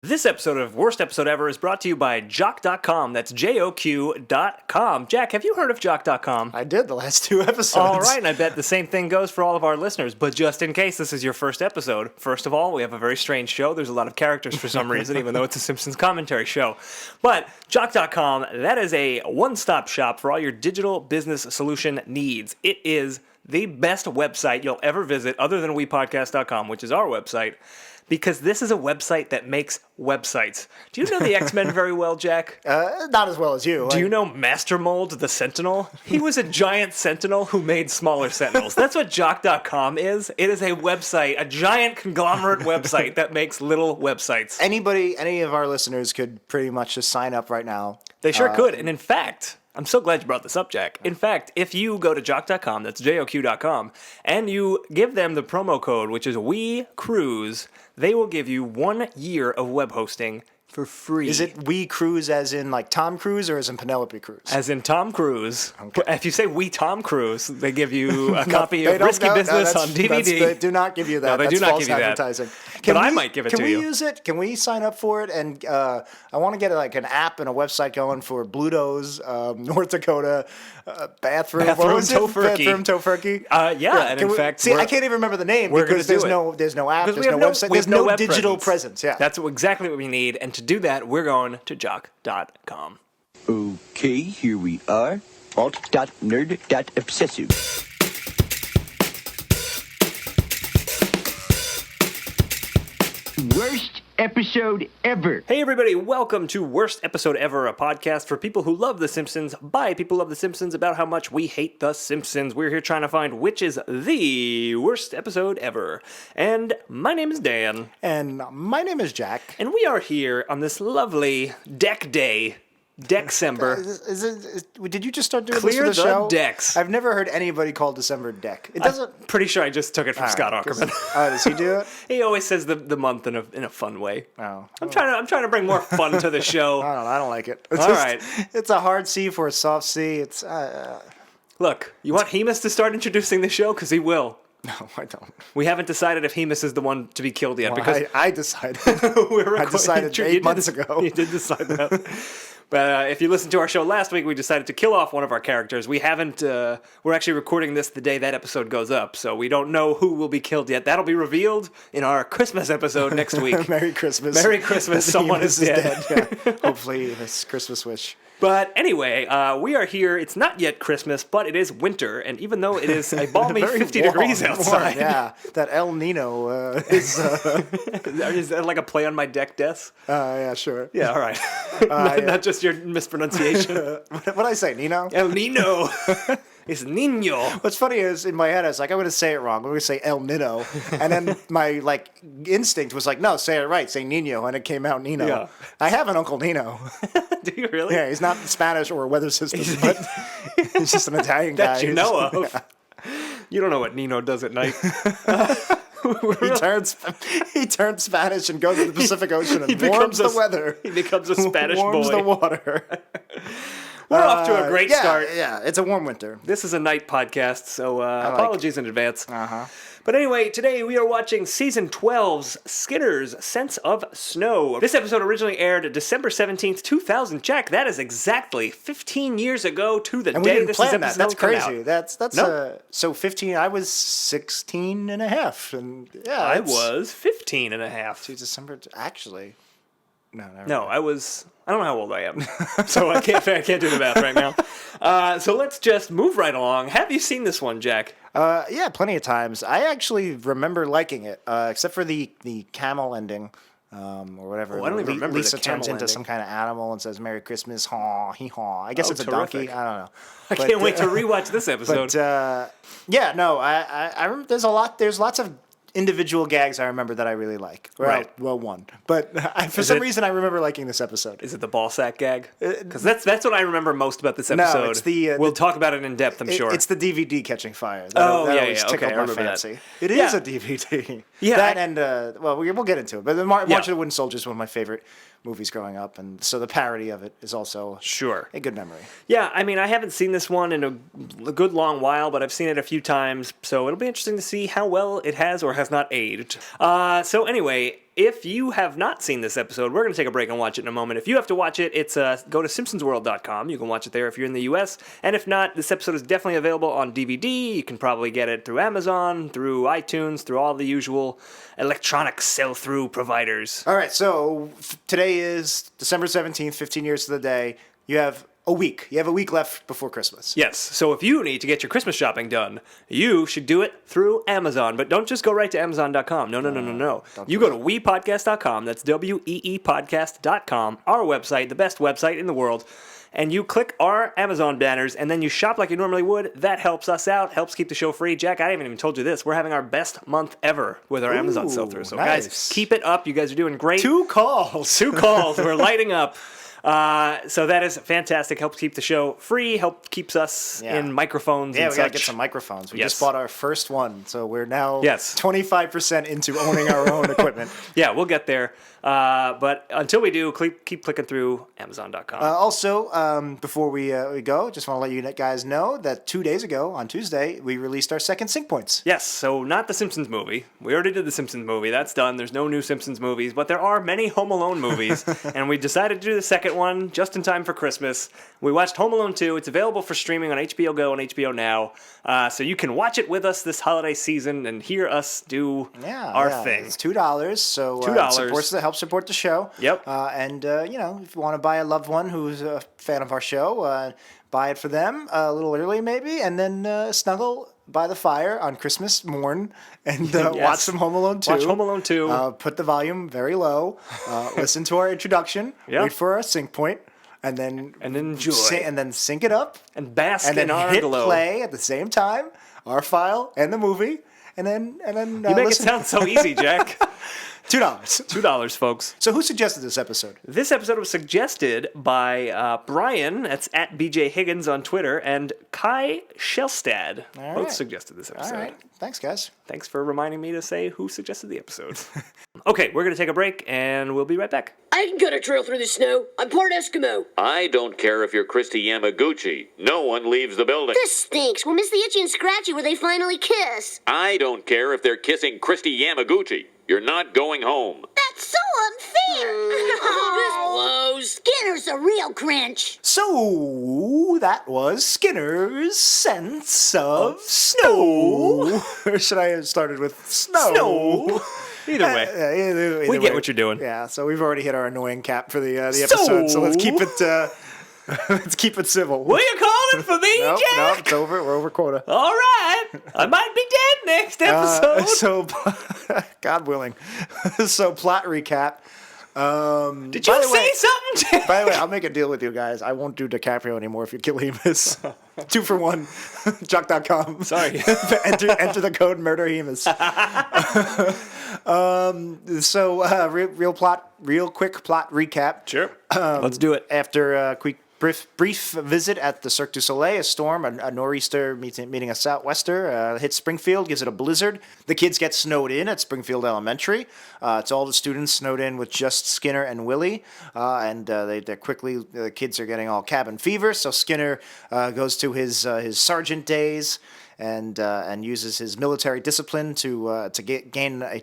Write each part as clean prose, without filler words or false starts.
This episode of Worst Episode Ever is brought to you by Jock.com. That's JOQ.com. Jack, have you heard of Jock.com? I did the last two episodes. All right, and I bet the same thing goes for all of our listeners. But just in case this is your first episode, first of all, we have a very strange show. There's a lot of characters for some reason, even though it's a Simpsons commentary show. But Jock.com, that is a one-stop shop for all your digital business solution needs. It is the best website you'll ever visit other than WePodcast.com, which is our website. Because this is a website that makes websites. Do you know the X-Men very well, Jack? Not as well as you. Do you know Master Mold, the Sentinel? He was a giant Sentinel who made smaller Sentinels. That's what Jock.com is. It is a website, a giant conglomerate website that makes little websites. Any of our listeners could pretty much just sign up right now. They sure could. And in fact, I'm so glad you brought this up, Jack. In fact, if you go to Jock.com, that's JOQ.com, and you give them the promo code, which is WeCruise, they will give you 1 year of web hosting for free. Is it We Cruise as in like Tom Cruise or as in Penelope Cruz? As in Tom Cruise. Okay. If you say We Tom Cruise, they give you a copy of Risky Business on DVD. They do not give you that. No, they do not give you advertising. That. I might give it to you. Can we use it? Can we sign up for it? And I want to get like an app and a website going for Bluto's, North Dakota bathroom tofurkey. Yeah, and in fact, I can't even remember the name because there's no app, there's no website, there's no digital presence. Yeah, that's exactly what we need. And to do that, we're going to Jock.com. Okay, here we are. Alt.nerd.obsessive. Worst episode ever. Hey everybody, welcome to Worst Episode Ever, a podcast for people who love The Simpsons, by people who love The Simpsons, about how much we hate The Simpsons. We're here trying to find which is the worst episode ever. And my name is Dan. And my name is Jack. And we are here on this lovely deck day. December. Did you just start doing Clear this for the show? decks. I've never heard anybody call December deck. It doesn't. I'm pretty sure I just took it from Scott Aukerman. Does he do it? He always says the month in a fun way. Oh, I'm trying to bring more fun to the show. I don't like it. All right. It's a hard C for a soft C. It's. Look, you want Hemus to start introducing the show? Because he will. No, I don't. We haven't decided if Hemus is the one to be killed yet. Because I decided. I decided 8 months ago. You did decide that. But if you listened to our show last week, we decided to kill off one of our characters. We haven't. We're actually recording this the day that episode goes up, so we don't know who will be killed yet. That'll be revealed in our Christmas episode next week. Merry Christmas. Merry Christmas. Someone is dead. Yeah. Hopefully, this Christmas wish. But anyway, we are here. It's not yet Christmas, but it is winter, and even though it is a balmy 50 degrees outside, yeah, that El Nino is. Is that like a play on my deck, Des? Yeah, sure. Yeah, all right. Not just your mispronunciation. What did I say, Nino? El Nino. It's Nino. What's funny is in my head I was like, I'm going to say it wrong. I'm going to say El Nino, and then my instinct was like, no, say it right, say Nino, and it came out Nino. Yeah. I have an Uncle Nino. Do you really? Yeah, he's not Spanish or weather system, but he's just an Italian guy. That you know of. Yeah. You don't know what Nino does at night. He turns Spanish and goes to the Pacific Ocean and warms the weather. He becomes a Spanish warms boy. the water. We're off to a great start. Yeah, it's a warm winter. This is a night podcast, so apologies in advance. Uh-huh. But anyway, today we are watching Season 12's Skinner's Sense of Snow. This episode originally aired December 17th, 2000. Jack, that is exactly 15 years ago to the day this episode came out. That's crazy. That's so 15, I was 16 and a half. And yeah, I was 15 and a half. December, actually. No, I don't know how old I am, so I can't do the math right now. So let's just move right along. Have you seen this one, Jack? Yeah, plenty of times. I actually remember liking it, except for the camel ending, or whatever. Oh, I don't even remember Lisa the camel turns into ending. some kind of animal and says "Merry Christmas, haw, hee haw." I guess it's terrific. a donkey. I don't know. I can't wait to rewatch this episode. But yeah, no, I remember there's lots of individual gags I remember that I really like. Right. Well, one. But for some reason, I remember liking this episode. Is it the ball sack gag? Because that's what I remember most about this episode. No, it's the... we'll talk about it in depth, I'm sure. It's the DVD catching fire. That always Okay, I remember fancy. that. It is a DVD. Yeah. That and, we'll get into it. But March of the Wooden Soldier is one of my favorite movies growing up, and so the parody of it is also a good memory. Yeah, I mean, I haven't seen this one in a good long while, but I've seen it a few times, so it'll be interesting to see how well it has or has not aged. So anyway, if you have not seen this episode, we're going to take a break and watch it in a moment. If you have to watch it, it's go to simpsonsworld.com. You can watch it there if you're in the U.S. And if not, this episode is definitely available on DVD. You can probably get it through Amazon, through iTunes, through all the usual electronic sell-through providers. All right, so today is December 17th, 15 years to the day. You have a week. You have a week left before Christmas. Yes, so if you need to get your Christmas shopping done, you should do it through Amazon. But don't just go right to Amazon.com. No. You go to weepodcast.com. That's weepodcast.com, our website, the best website in the world. And you click our Amazon banners, and then you shop like you normally would. That helps us out, helps keep the show free. Jack, I haven't even told you this. We're having our best month ever with our Amazon sell-through. So, nice. guys, keep it up. You guys are doing great. 2 calls. We're lighting up. So that is fantastic. Helps keep the show free. Keeps us in microphones. Yeah, and we gotta such. get some microphones. We Yes. just bought our first one, so we're now 25% into owning our own equipment. Yeah, we'll get there. But until we do, keep clicking through Amazon.com. Also, before we go, just want to let you guys know that 2 days ago, on Tuesday, we released our second Sync Points. Yes, so not the Simpsons movie. We already did the Simpsons movie. That's done. There's no new Simpsons movies, but there are many Home Alone movies, and we decided to do the second one just in time for Christmas. We watched Home Alone 2. It's available for streaming on HBO Go and HBO Now, so you can watch it with us this holiday season and hear us do our thing. It's $2, so $2. Help support the show. Yep. And if you want to buy a loved one who's a fan of our show, buy it for them a little early maybe, and then snuggle by the fire on Christmas morn and watch some Home Alone 2. Watch Home Alone 2. Put the volume very low. Listen to our introduction. Yep. Wait for our sync point. And then enjoy. And then sync it up. And bask and then in our hit glow. Play at the same time, our file and the movie. And then you make it sound so easy, Jack. $2. $2, folks. So who suggested this episode? This episode was suggested by Brian, that's at BJ Higgins on Twitter, and Kai Shelstad. Both suggested this episode. All right. Thanks, guys. Thanks for reminding me to say who suggested the episode. Okay, we're going to take a break, and we'll be right back. I can cut a trail through the snow. I'm part Eskimo. I don't care if you're Christy Yamaguchi. No one leaves the building. This stinks. We'll miss the Itchy and Scratchy where they finally kiss. I don't care if they're kissing Christy Yamaguchi. You're not going home. That's so unfair. This blows. Skinner's a real Grinch. So that was Skinner's Sense of Snow. Or should I have started with Snow? Either way. Either We way. get what you're doing. Yeah, so we've already hit our annoying cap for the episode, so let's keep it let's keep it civil. What are you calling for me, Nope, Jack? it's over. We're over quota. All right. I might be dead next episode. So, God willing. So, plot recap. Did you say something, Jack? By the way, I'll make a deal with you guys. I won't do DiCaprio anymore if you kill Hemus. 2 for 1. Jock.com. Sorry. enter the code MurderHemus. Real quick plot recap. Sure. Let's do it. After a quick brief visit at the Cirque du Soleil, a storm, a nor'easter meeting a southwester, hits Springfield, gives it a blizzard. The kids get snowed in at Springfield Elementary. It's all the students snowed in with just Skinner and Willie, and the kids are getting all cabin fever. So Skinner goes to his sergeant days and uses his military discipline to gain a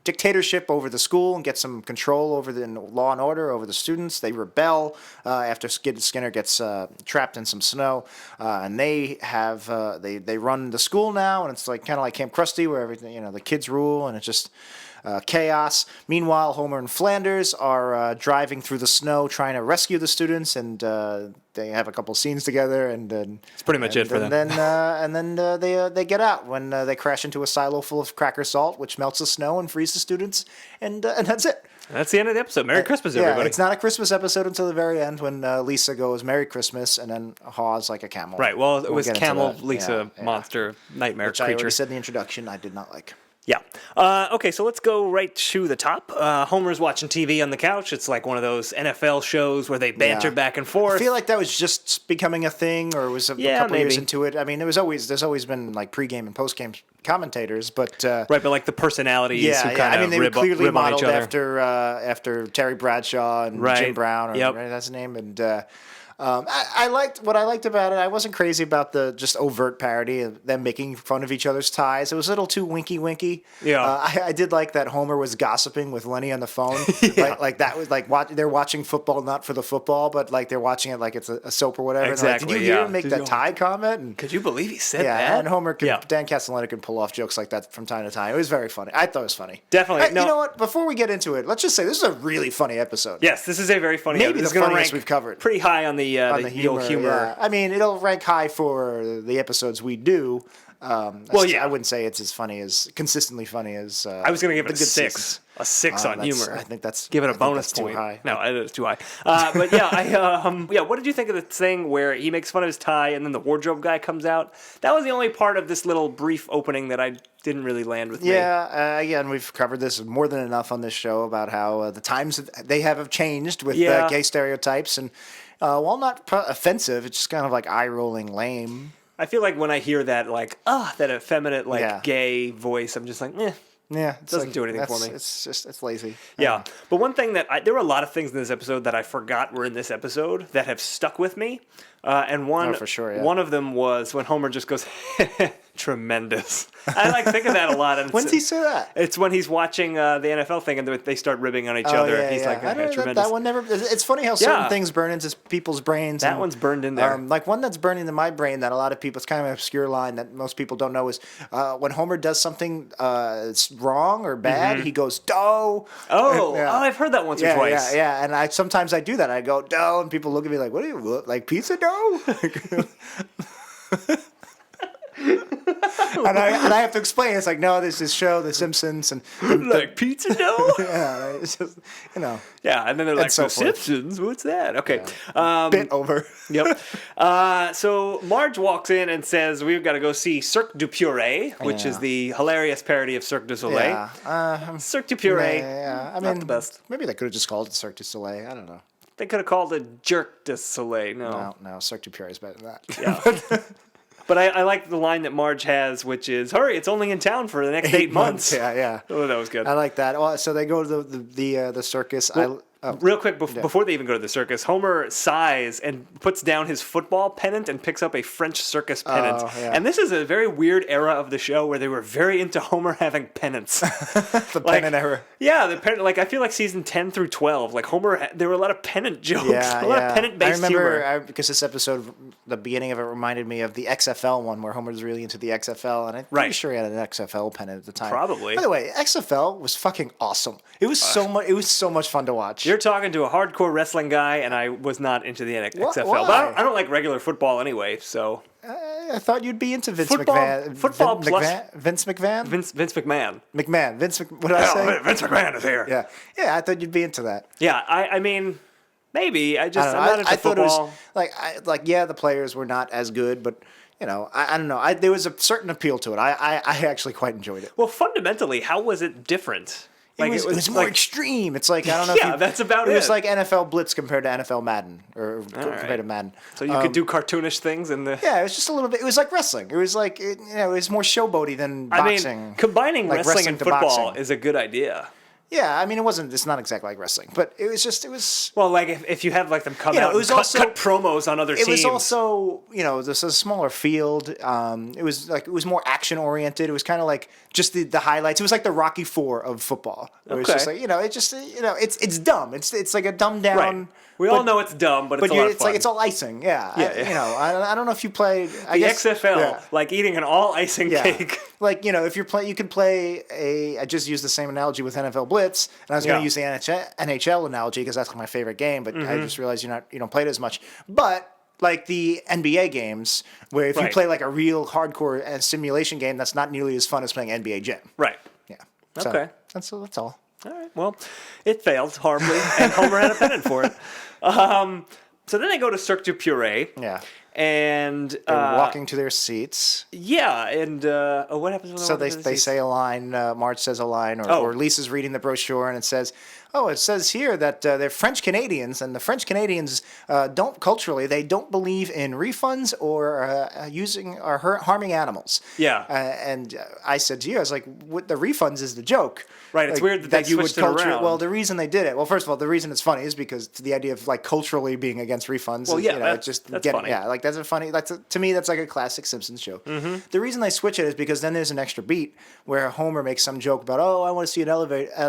dictatorship over the school and get some control over the law and order over the students. They rebel after Skinner gets trapped in some snow, and they run the school now, and it's kind of like Camp Krusty, where everything the kids rule, and it's just chaos. Meanwhile, Homer and Flanders are driving through the snow trying to rescue the students, and they have a couple scenes together, and That's pretty much it for them. and then they get out when they crash into a silo full of cracker salt, which melts the snow and frees the students, and that's it. That's the end of the episode. Merry Christmas, everybody. It's not a Christmas episode until the very end when Lisa goes Merry Christmas and then haws like a camel. Right. Well, it We'll was get into Camel, that. Lisa, Yeah. monster, nightmare Which I already creature. said in the introduction I did not like. Yeah. Okay, so let's go right to the top. Homer's watching TV on the couch. It's like one of those NFL shows where they banter Yeah. back and forth. I feel like that was just becoming a thing, or was a couple years maybe. into it. I mean, there's always been like pregame and postgame commentators, but right, but like the personalities who kind I mean, of they were clearly rib on modeled each other. after Terry Bradshaw and Right. Jim Brown, or Yep. right, that's his name, and I liked what I liked about it. I wasn't crazy about the just overt parody of them making fun of each other's ties. It was a little too winky. Yeah. I did like that Homer was gossiping with Lenny on the phone. Yeah. Like that was like they're watching football not for the football, but like they're watching it like it's a soap or whatever. Exactly. And they're like, did you hear him make Did that you- tie comment? And Could you believe he said yeah, that? and Homer, Yeah. Dan Castellaneta can pull off jokes like that from time to time. It was very funny. I thought it was funny. Definitely. No. You know what? Before we get into it, let's just say this is a really funny episode. Yes, this is a very funny. Maybe This the is gonna funniest rank we've covered. pretty high on the old humor. Yeah. I mean, it'll rank high for the episodes we do. Well, yeah. I wouldn't say it's as funny as consistently funny as. I was going to give it a the good 6. seasons. A 6 on That's- humor. I think that's give it I a think bonus that's too point. high. No, it is too high. But yeah, what did you think of the thing where he makes fun of his tie and then the wardrobe guy comes out? That was the only part of this little brief opening that I didn't really land with me. Yeah, again, we've covered this more than enough on this show about how the times they have changed with Yeah. gay stereotypes, and while not offensive, it's just kind of like eye-rolling lame. I feel like when I hear that, like, that effeminate, like, Yeah. gay voice, I'm just like, eh. Yeah, it's Doesn't do anything for that's- me. It's lazy. Yeah, but one thing that there were a lot of things in this episode that I forgot were in this episode that have stuck with me, and one for sure, yeah. one of them was when Homer just goes, tremendous. I like think of that a lot. And When's he say that? It's when he's watching the NFL thing and they start ribbing on each other. Yeah, He's yeah. like, I don't know, tremendous. that one never. It's funny how certain Yeah. things burn into people's brains. That and, one's burned in there. Like one that's burned into my brain that a lot of people. It's kind of an obscure line that most people don't know is when Homer does something it's wrong or bad, he goes dough. Oh, Yeah. I've heard that once or Yeah, twice. yeah. And I sometimes I do that. I go dough, and people look at me like, "What do you look like? Pizza dough?" and I have to explain. It's like, no, this is show The Simpsons, and Like pizza dough? yeah, it's just Yeah, and then they're like, so The forth. Simpsons? What's that? Okay. bit over. Yep. So Marge walks in and says, we've got to go see Cirque du Purée, which is the hilarious parody of Cirque du Soleil. Yeah, Cirque du Purée, yeah. I not mean, the best. Maybe they could have just called it Cirque du Soleil. I don't know. They could have called it Jerk du Soleil. No. No, Cirque du Purée is better than that. Yeah. But I like the line that Marge has, which is, hurry, it's only in town for the next 8 months. Yeah. Oh, that was good. I like that. Oh, so they go to the circus. Real quick, before they even go to the circus, Homer sighs and puts down his football pennant and picks up a French circus pennant. yeah. And this is a very weird era of the show where they were very into Homer having pennants. the pennant era. Yeah, the pennant. Like I feel like season 10 through 12, like Homer, there were a lot of pennant jokes, Yeah, a lot of pennant-based I remember humor. because this episode, the beginning of it reminded me of the XFL one where Homer was really into the XFL, and I'm pretty Right. sure he had an XFL pennant at the time. Probably. By the way, XFL was fucking awesome. It was so much. It was so much fun to watch. You're talking to a hardcore wrestling guy, and I was not into the XFL. Why? But I don't like regular football anyway, so. I thought you'd be into Vince Football- McMahon. football Vince plus- McMahon? Vince McMahon? Vince McMahon. What did I say? Vince McMahon is here. Yeah. I thought you'd be into that. Yeah, I mean, maybe. I'm I don't know. not into I thought it football. was yeah, the players were not as good, but I don't know. There was a certain appeal to it. I actually quite enjoyed it. Well, fundamentally, how was it different? It was more like, extreme. It's like I don't know. Yeah, that's about it. It was it. like NFL Blitz compared to NFL Madden, or compared right. to Madden. so you could do cartoonish things in the. Yeah, it was just a little bit. It was like wrestling. It was like it was more showboaty than boxing. I mean, combining Like wrestling and to football boxing. is a good idea. Yeah, I mean, it's not exactly like wrestling, but it was. Well, like if you have like them come You know, out it was and also- cut promos on other It teams. was also, this is a smaller field. It was more action oriented. It was kind of like just the highlights. It was like the Rocky IV of football. It was just Okay. like, it's dumb. It's like a dumbed down. Right. We all know it's dumb, but it's a lot of it's fun. like it's all icing. Yeah. Yeah. I don't know if you played the XFL, like eating an all icing cake. Like, if you're playing, you could play I just used the same analogy with NFL Blitz, and I was going Yeah. to use the NHL analogy because that's my favorite game, but Mm-hmm. I just realized you don't play it as much. But like the NBA games, where if you Right. play like a real hardcore simulation game, that's not nearly as fun as playing NBA Jam. Right. Yeah. Okay. That's all. All right. Well, it failed horribly, and Homer had a pennant for it. So then they go to Cirque du Purée. Yeah. And They're walking to their seats. yeah, and what happens when So walk they to the they seats? say a line, Marge says a line, Oh. or Lisa's reading the brochure and it says here that they're French Canadians, and the French Canadians they don't believe in refunds or harming animals. Yeah. And I said to you, I was like, what the refunds is the joke. Right, it's weird that they you would switched it around. Well, the reason they did it, well, first of all, the reason it's funny is because the idea of like culturally being against refunds. Well, is, yeah, you know, that's just funny. Yeah, like that's a funny. To me, that's like a classic Simpsons joke. Mm-hmm. The reason they switch it is because then there's an extra beat where Homer makes some joke about, oh, I want to see an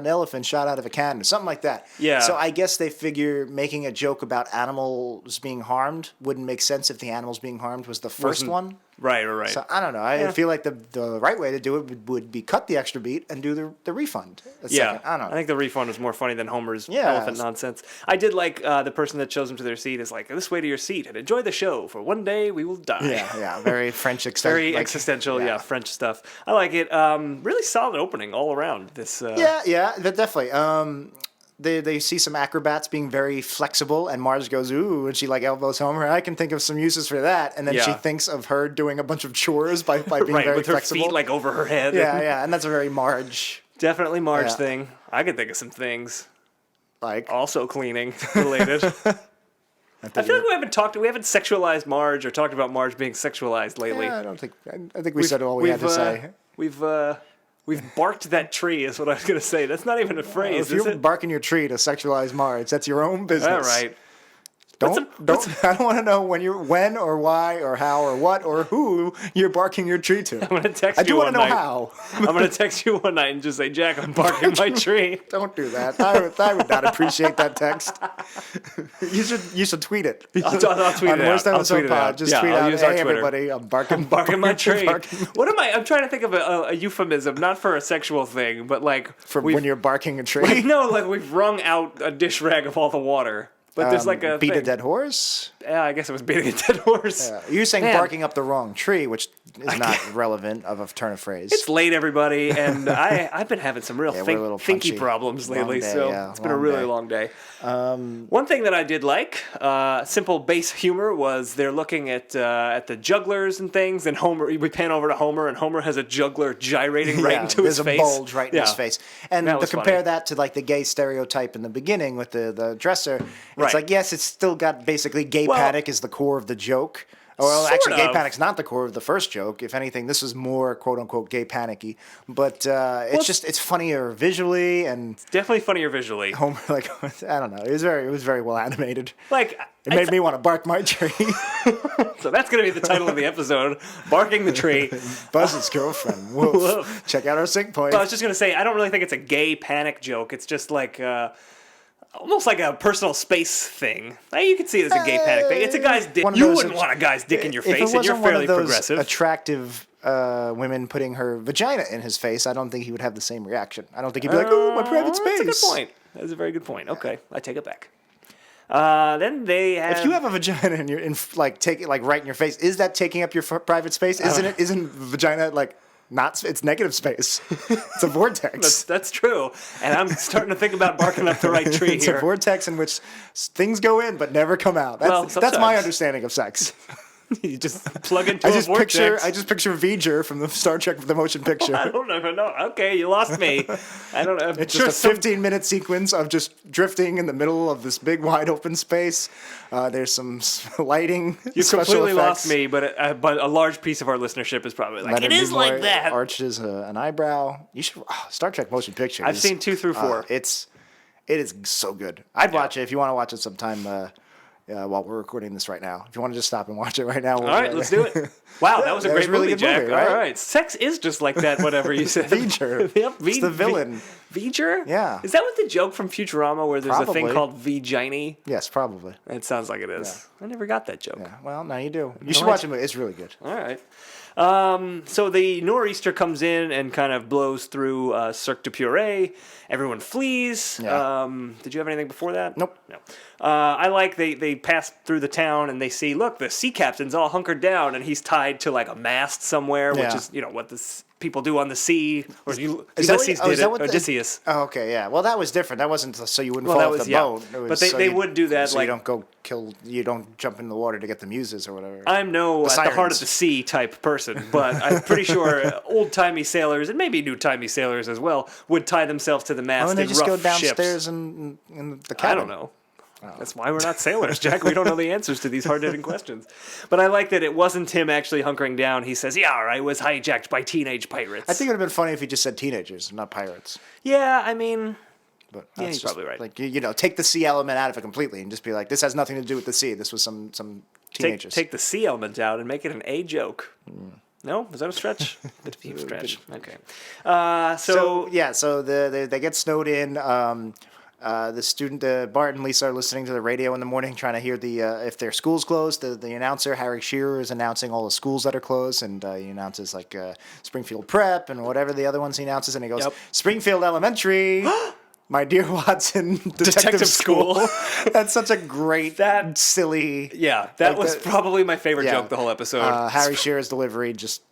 elephant shot out of a cannon or something like that. Yeah. So I guess they figure making a joke about animals being harmed wouldn't make sense if the animals being harmed was the first one. Right. So I don't know. I feel like the right way to do it would be cut the extra beat and do the refund. Second. I don't know. I think the refund was more funny than Homer's Yeah. elephant nonsense. I did like the person that shows him to their seat is like, this way to your seat and enjoy the show, for one day we will die. Yeah, very French Very existential, French stuff. I like it. Really solid opening all around. This. Yeah, definitely. They see some acrobats being very flexible, and Marge goes, ooh, and she like elbows Homer. I can think of some uses for that. And then she thinks of her doing a bunch of chores by being very with her flexible. feet like over her head. Yeah, and that's a very Marge. Definitely Marge thing. I could think of some things. Like, Also cleaning related. I feel like we haven't sexualized Marge or talked about Marge being sexualized lately. I think we said all we had to say. We've barked that tree is what I was going to say. That's not even a phrase, If is you're it? barking your tree to sexualize Marge, that's your own business. All right. Don't. I don't want to know when or why or how or what or who you're barking your tree to. I'm going to text I you do one want to know night. how. I'm going to text you one night and just say, Jack, I'm barking my tree. Don't do that. I would not appreciate that text. You should tweet it. I'll tweet On it Worst out. I'll Episode tweet it Pod, out. just Yeah, tweet I'll out, use our hey Twitter. everybody, I'm barking My tree. barking. What am I? I'm trying to think of a euphemism, not for a sexual thing, but like For we've- when you're barking a tree. like, no, like we've wrung out a dish rag of all the water. But there's like a beat a thing. dead horse. Yeah, I guess it was beating a dead horse. You're saying Man. barking up the wrong tree, which is not relevant of a turn of phrase. It's late, everybody, and I've been having some real we're a little thinky punchy. problems lately, Long day, so yeah, it's been a long really day. long day. One thing that I did like, simple base humor, was they're looking at the jugglers and things, and Homer. We pan over to Homer, and Homer has a juggler gyrating right into his face. There's a bulge right in his face. And That to was compare funny. that to like the gay stereotype in the beginning with the dresser, it's Right. like, yes, it's still got basically gay Well, panic is the core of the joke. Well, sort actually, gay of. panic's not the core of the first joke. If anything, this is more quote unquote gay panicky. But it's funnier visually and Definitely funnier visually. Homer like I don't know. It was very well animated. Like, It made me want to bark my tree. so that's going to be the title of the episode, Barking the Tree. Buzz's girlfriend. Woof. Woof. Check out our sync point. But I was just going to say, I don't really think it's a gay panic joke. It's just like almost like a personal space thing. You could see it as a gay panic thing. It's a guy's dick. One of You those wouldn't want a guy's dick in your If it face, and you're wasn't one fairly of those progressive. attractive women putting her vagina in his face, I don't think he would have the same reaction. I don't think he'd be like, "Oh, my private space." That's a good point. That's a very good point. Okay, I take it back. Then they have... If you have a vagina and you're take it like right in your face, is that taking up your private space? Isn't it? Isn't vagina like not? It's negative space. It's a vortex. That's true. And I'm starting to think about barking up the right tree It's here. a vortex in which things go in but never come out. That's my sometimes. understanding of sex. You just plug into a vortex. I just picture V'ger from the Star Trek the motion picture. I don't even know. Okay, you lost me. I don't know. It's just a 15-minute sequence of just drifting in the middle of this big wide open space. There's some lighting. You special completely effects. lost me, but a large piece of our listenership is probably like, Leonard it is Nimoy like that. Arches an eyebrow. You should Star Trek motion picture. I've seen 2 through 4. It is so good. I'd watch it if you want to watch it sometime. While we're recording this right now, if you want to just stop and watch it right now. All right, let's do it. Wow, that was a That great was a really movie, good Jack. movie, right? All right, sex is just like that. Whatever you said. V'ger. Yep, It's the villain. V'ger? Yeah. Is that what the joke from Futurama where there's a thing Probably. called V'giny? Yes, probably. It sounds like it is. I never got that joke. Yeah. Well, now you do. You should watch it. It's really good. All right. So the nor'easter comes in and kind of blows through Cirque du Purée. Everyone flees. Yeah. Did you have anything before that? Nope. No. I like they pass through the town and they see, look, the sea captain's all hunkered down and he's tied to like a mast somewhere, which Yeah. is what the people do on the sea. Or Is that what- Ulysses oh, did is that it. what the- Odysseus. Oh, okay, yeah. Well, that was different. That wasn't so you wouldn't Well, fall that off was- the yeah. boat. It was But so they you- would do that, So like- you don't go kill. You don't jump in the water to get the muses or whatever. I'm no at the heart sirens. of the sea type person, but I'm pretty sure old-timey sailors, and maybe new-timey sailors as well, would tie themselves to the mast Oh, and they in just rough go downstairs ships. in the I cabin. don't know. That's why we're not sailors, Jack. We don't know the answers to these hard-hitting questions. But I like that it wasn't him actually hunkering down. He says, yeah, I was hijacked by teenage pirates. I think it would have been funny if he just said teenagers, not pirates. Yeah, I mean... But Yeah, that's he's just, probably right. Like, take the sea element out of it completely and just be like, this has nothing to do with the sea. This was some teenagers. Take the C element out and make it an A joke. No? Is that a stretch? Bit of a stretch. Okay. So they get snowed in. Bart and Lisa are listening to the radio in the morning, trying to hear if their school's closed. The announcer, Harry Shearer, is announcing all the schools that are closed, and he announces like Springfield Prep and whatever the other ones he announces, and he goes, Yep. Springfield Elementary. My dear Watson, Detective School. That's such a great, silly. Yeah, that was probably my favorite joke the whole episode. Harry Shearer's delivery, just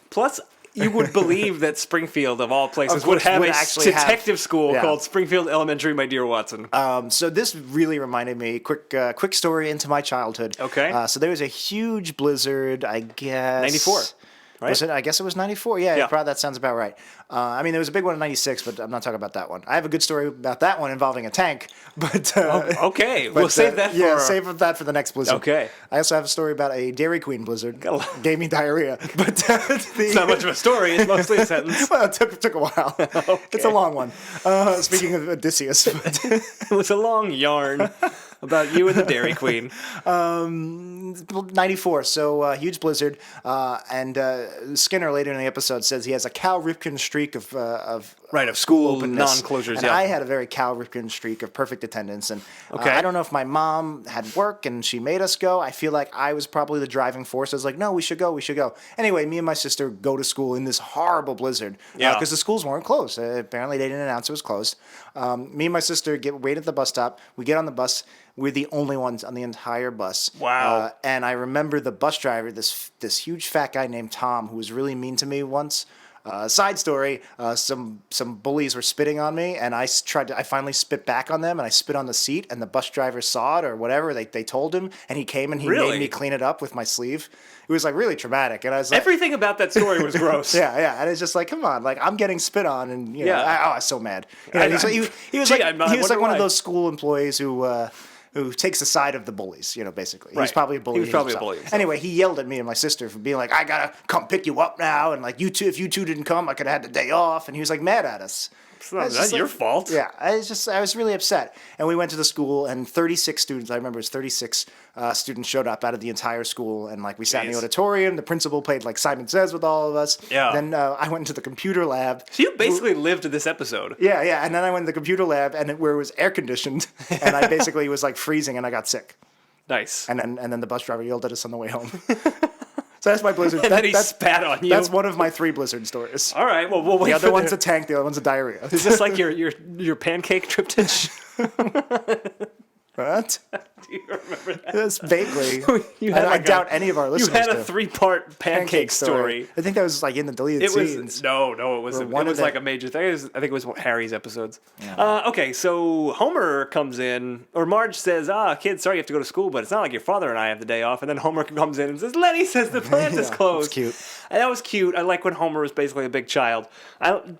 Plus, you would believe that Springfield, of all places, would have a detective school called Springfield Elementary, my dear Watson. So this really reminded me, quick story into my childhood. Okay. So there was a huge blizzard, I guess. 94, right? Was it? I guess it was 94. Yeah. Probably that sounds about right. I mean, there was a big one in 96, but I'm not talking about that one. I have a good story about that one involving a tank, but... okay, we'll save that for... Yeah, save that for the next blizzard. Okay. I also have a story about a Dairy Queen blizzard. Gave me diarrhea. But it's not much of a story, it's mostly a sentence. Well, it took a while. Okay. It's a long one. Speaking of Odysseus. It was a long yarn about you and the Dairy Queen. 94, so huge blizzard, and Skinner later in the episode says he has a Cal Ripken streak of school openness. non-closures. And I had a very Cal Ripken streak of perfect attendance, and I don't know if my mom had work and she made us go. I feel like I was probably the driving force. I was like, no, we should go. Anyway, me and my sister go to school in this horrible blizzard because the schools weren't closed. Apparently, they didn't announce it was closed. Me and my sister wait at the bus stop. We get on the bus. We're the only ones on the entire bus. Wow. And I remember the bus driver, this huge fat guy named Tom, who was really mean to me once. Side story, some bullies were spitting on me, and I finally spit back on them, and I spit on the seat, and the bus driver saw it or whatever. They told him, and he came and he made me clean it up with my sleeve. It was like really traumatic, and I was like, everything about that story was gross. yeah, and it's just like, come on, like I'm getting spit on, and I was so mad. He was like one of those school employees who takes the side of the bullies, basically. Right. He's probably a bully. He was probably a bully himself. Anyway, he yelled at me and my sister for being like, I gotta come pick you up now, and like if you two didn't come, I could have had the day off, and he was like mad at us. It's not your fault. Yeah, I was really upset. And we went to the school, and 36 students, I remember it was 36 students showed up out of the entire school, and like we sat in the auditorium. The principal played like Simon Says with all of us. Yeah. Then I went into the computer lab. So you basically lived this episode. Yeah, and then I went to the computer lab, where it was air conditioned, and I basically was like freezing, and I got sick. Nice. And then the bus driver yelled at us on the way home. So that's my blizzard. And then he spat on you. That's one of my 3 blizzard stories. All right, well, we'll wait. The other one's a tank. The other one's a diarrhea. Is this like your pancake triptych? What? Do you remember that? Yes, vaguely. I doubt any of our listeners You had a 3-part pancake story. I think that was like in the deleted scenes. No, it wasn't. It was like a major thing. I think it was Harry's episodes. Yeah. Okay, so Homer comes in, or Marge says, kids, sorry you have to go to school, but it's not like your father and I have the day off. And then Homer comes in and says, Lenny says the plant is closed. That's cute. And that was cute. I like when Homer was basically a big child.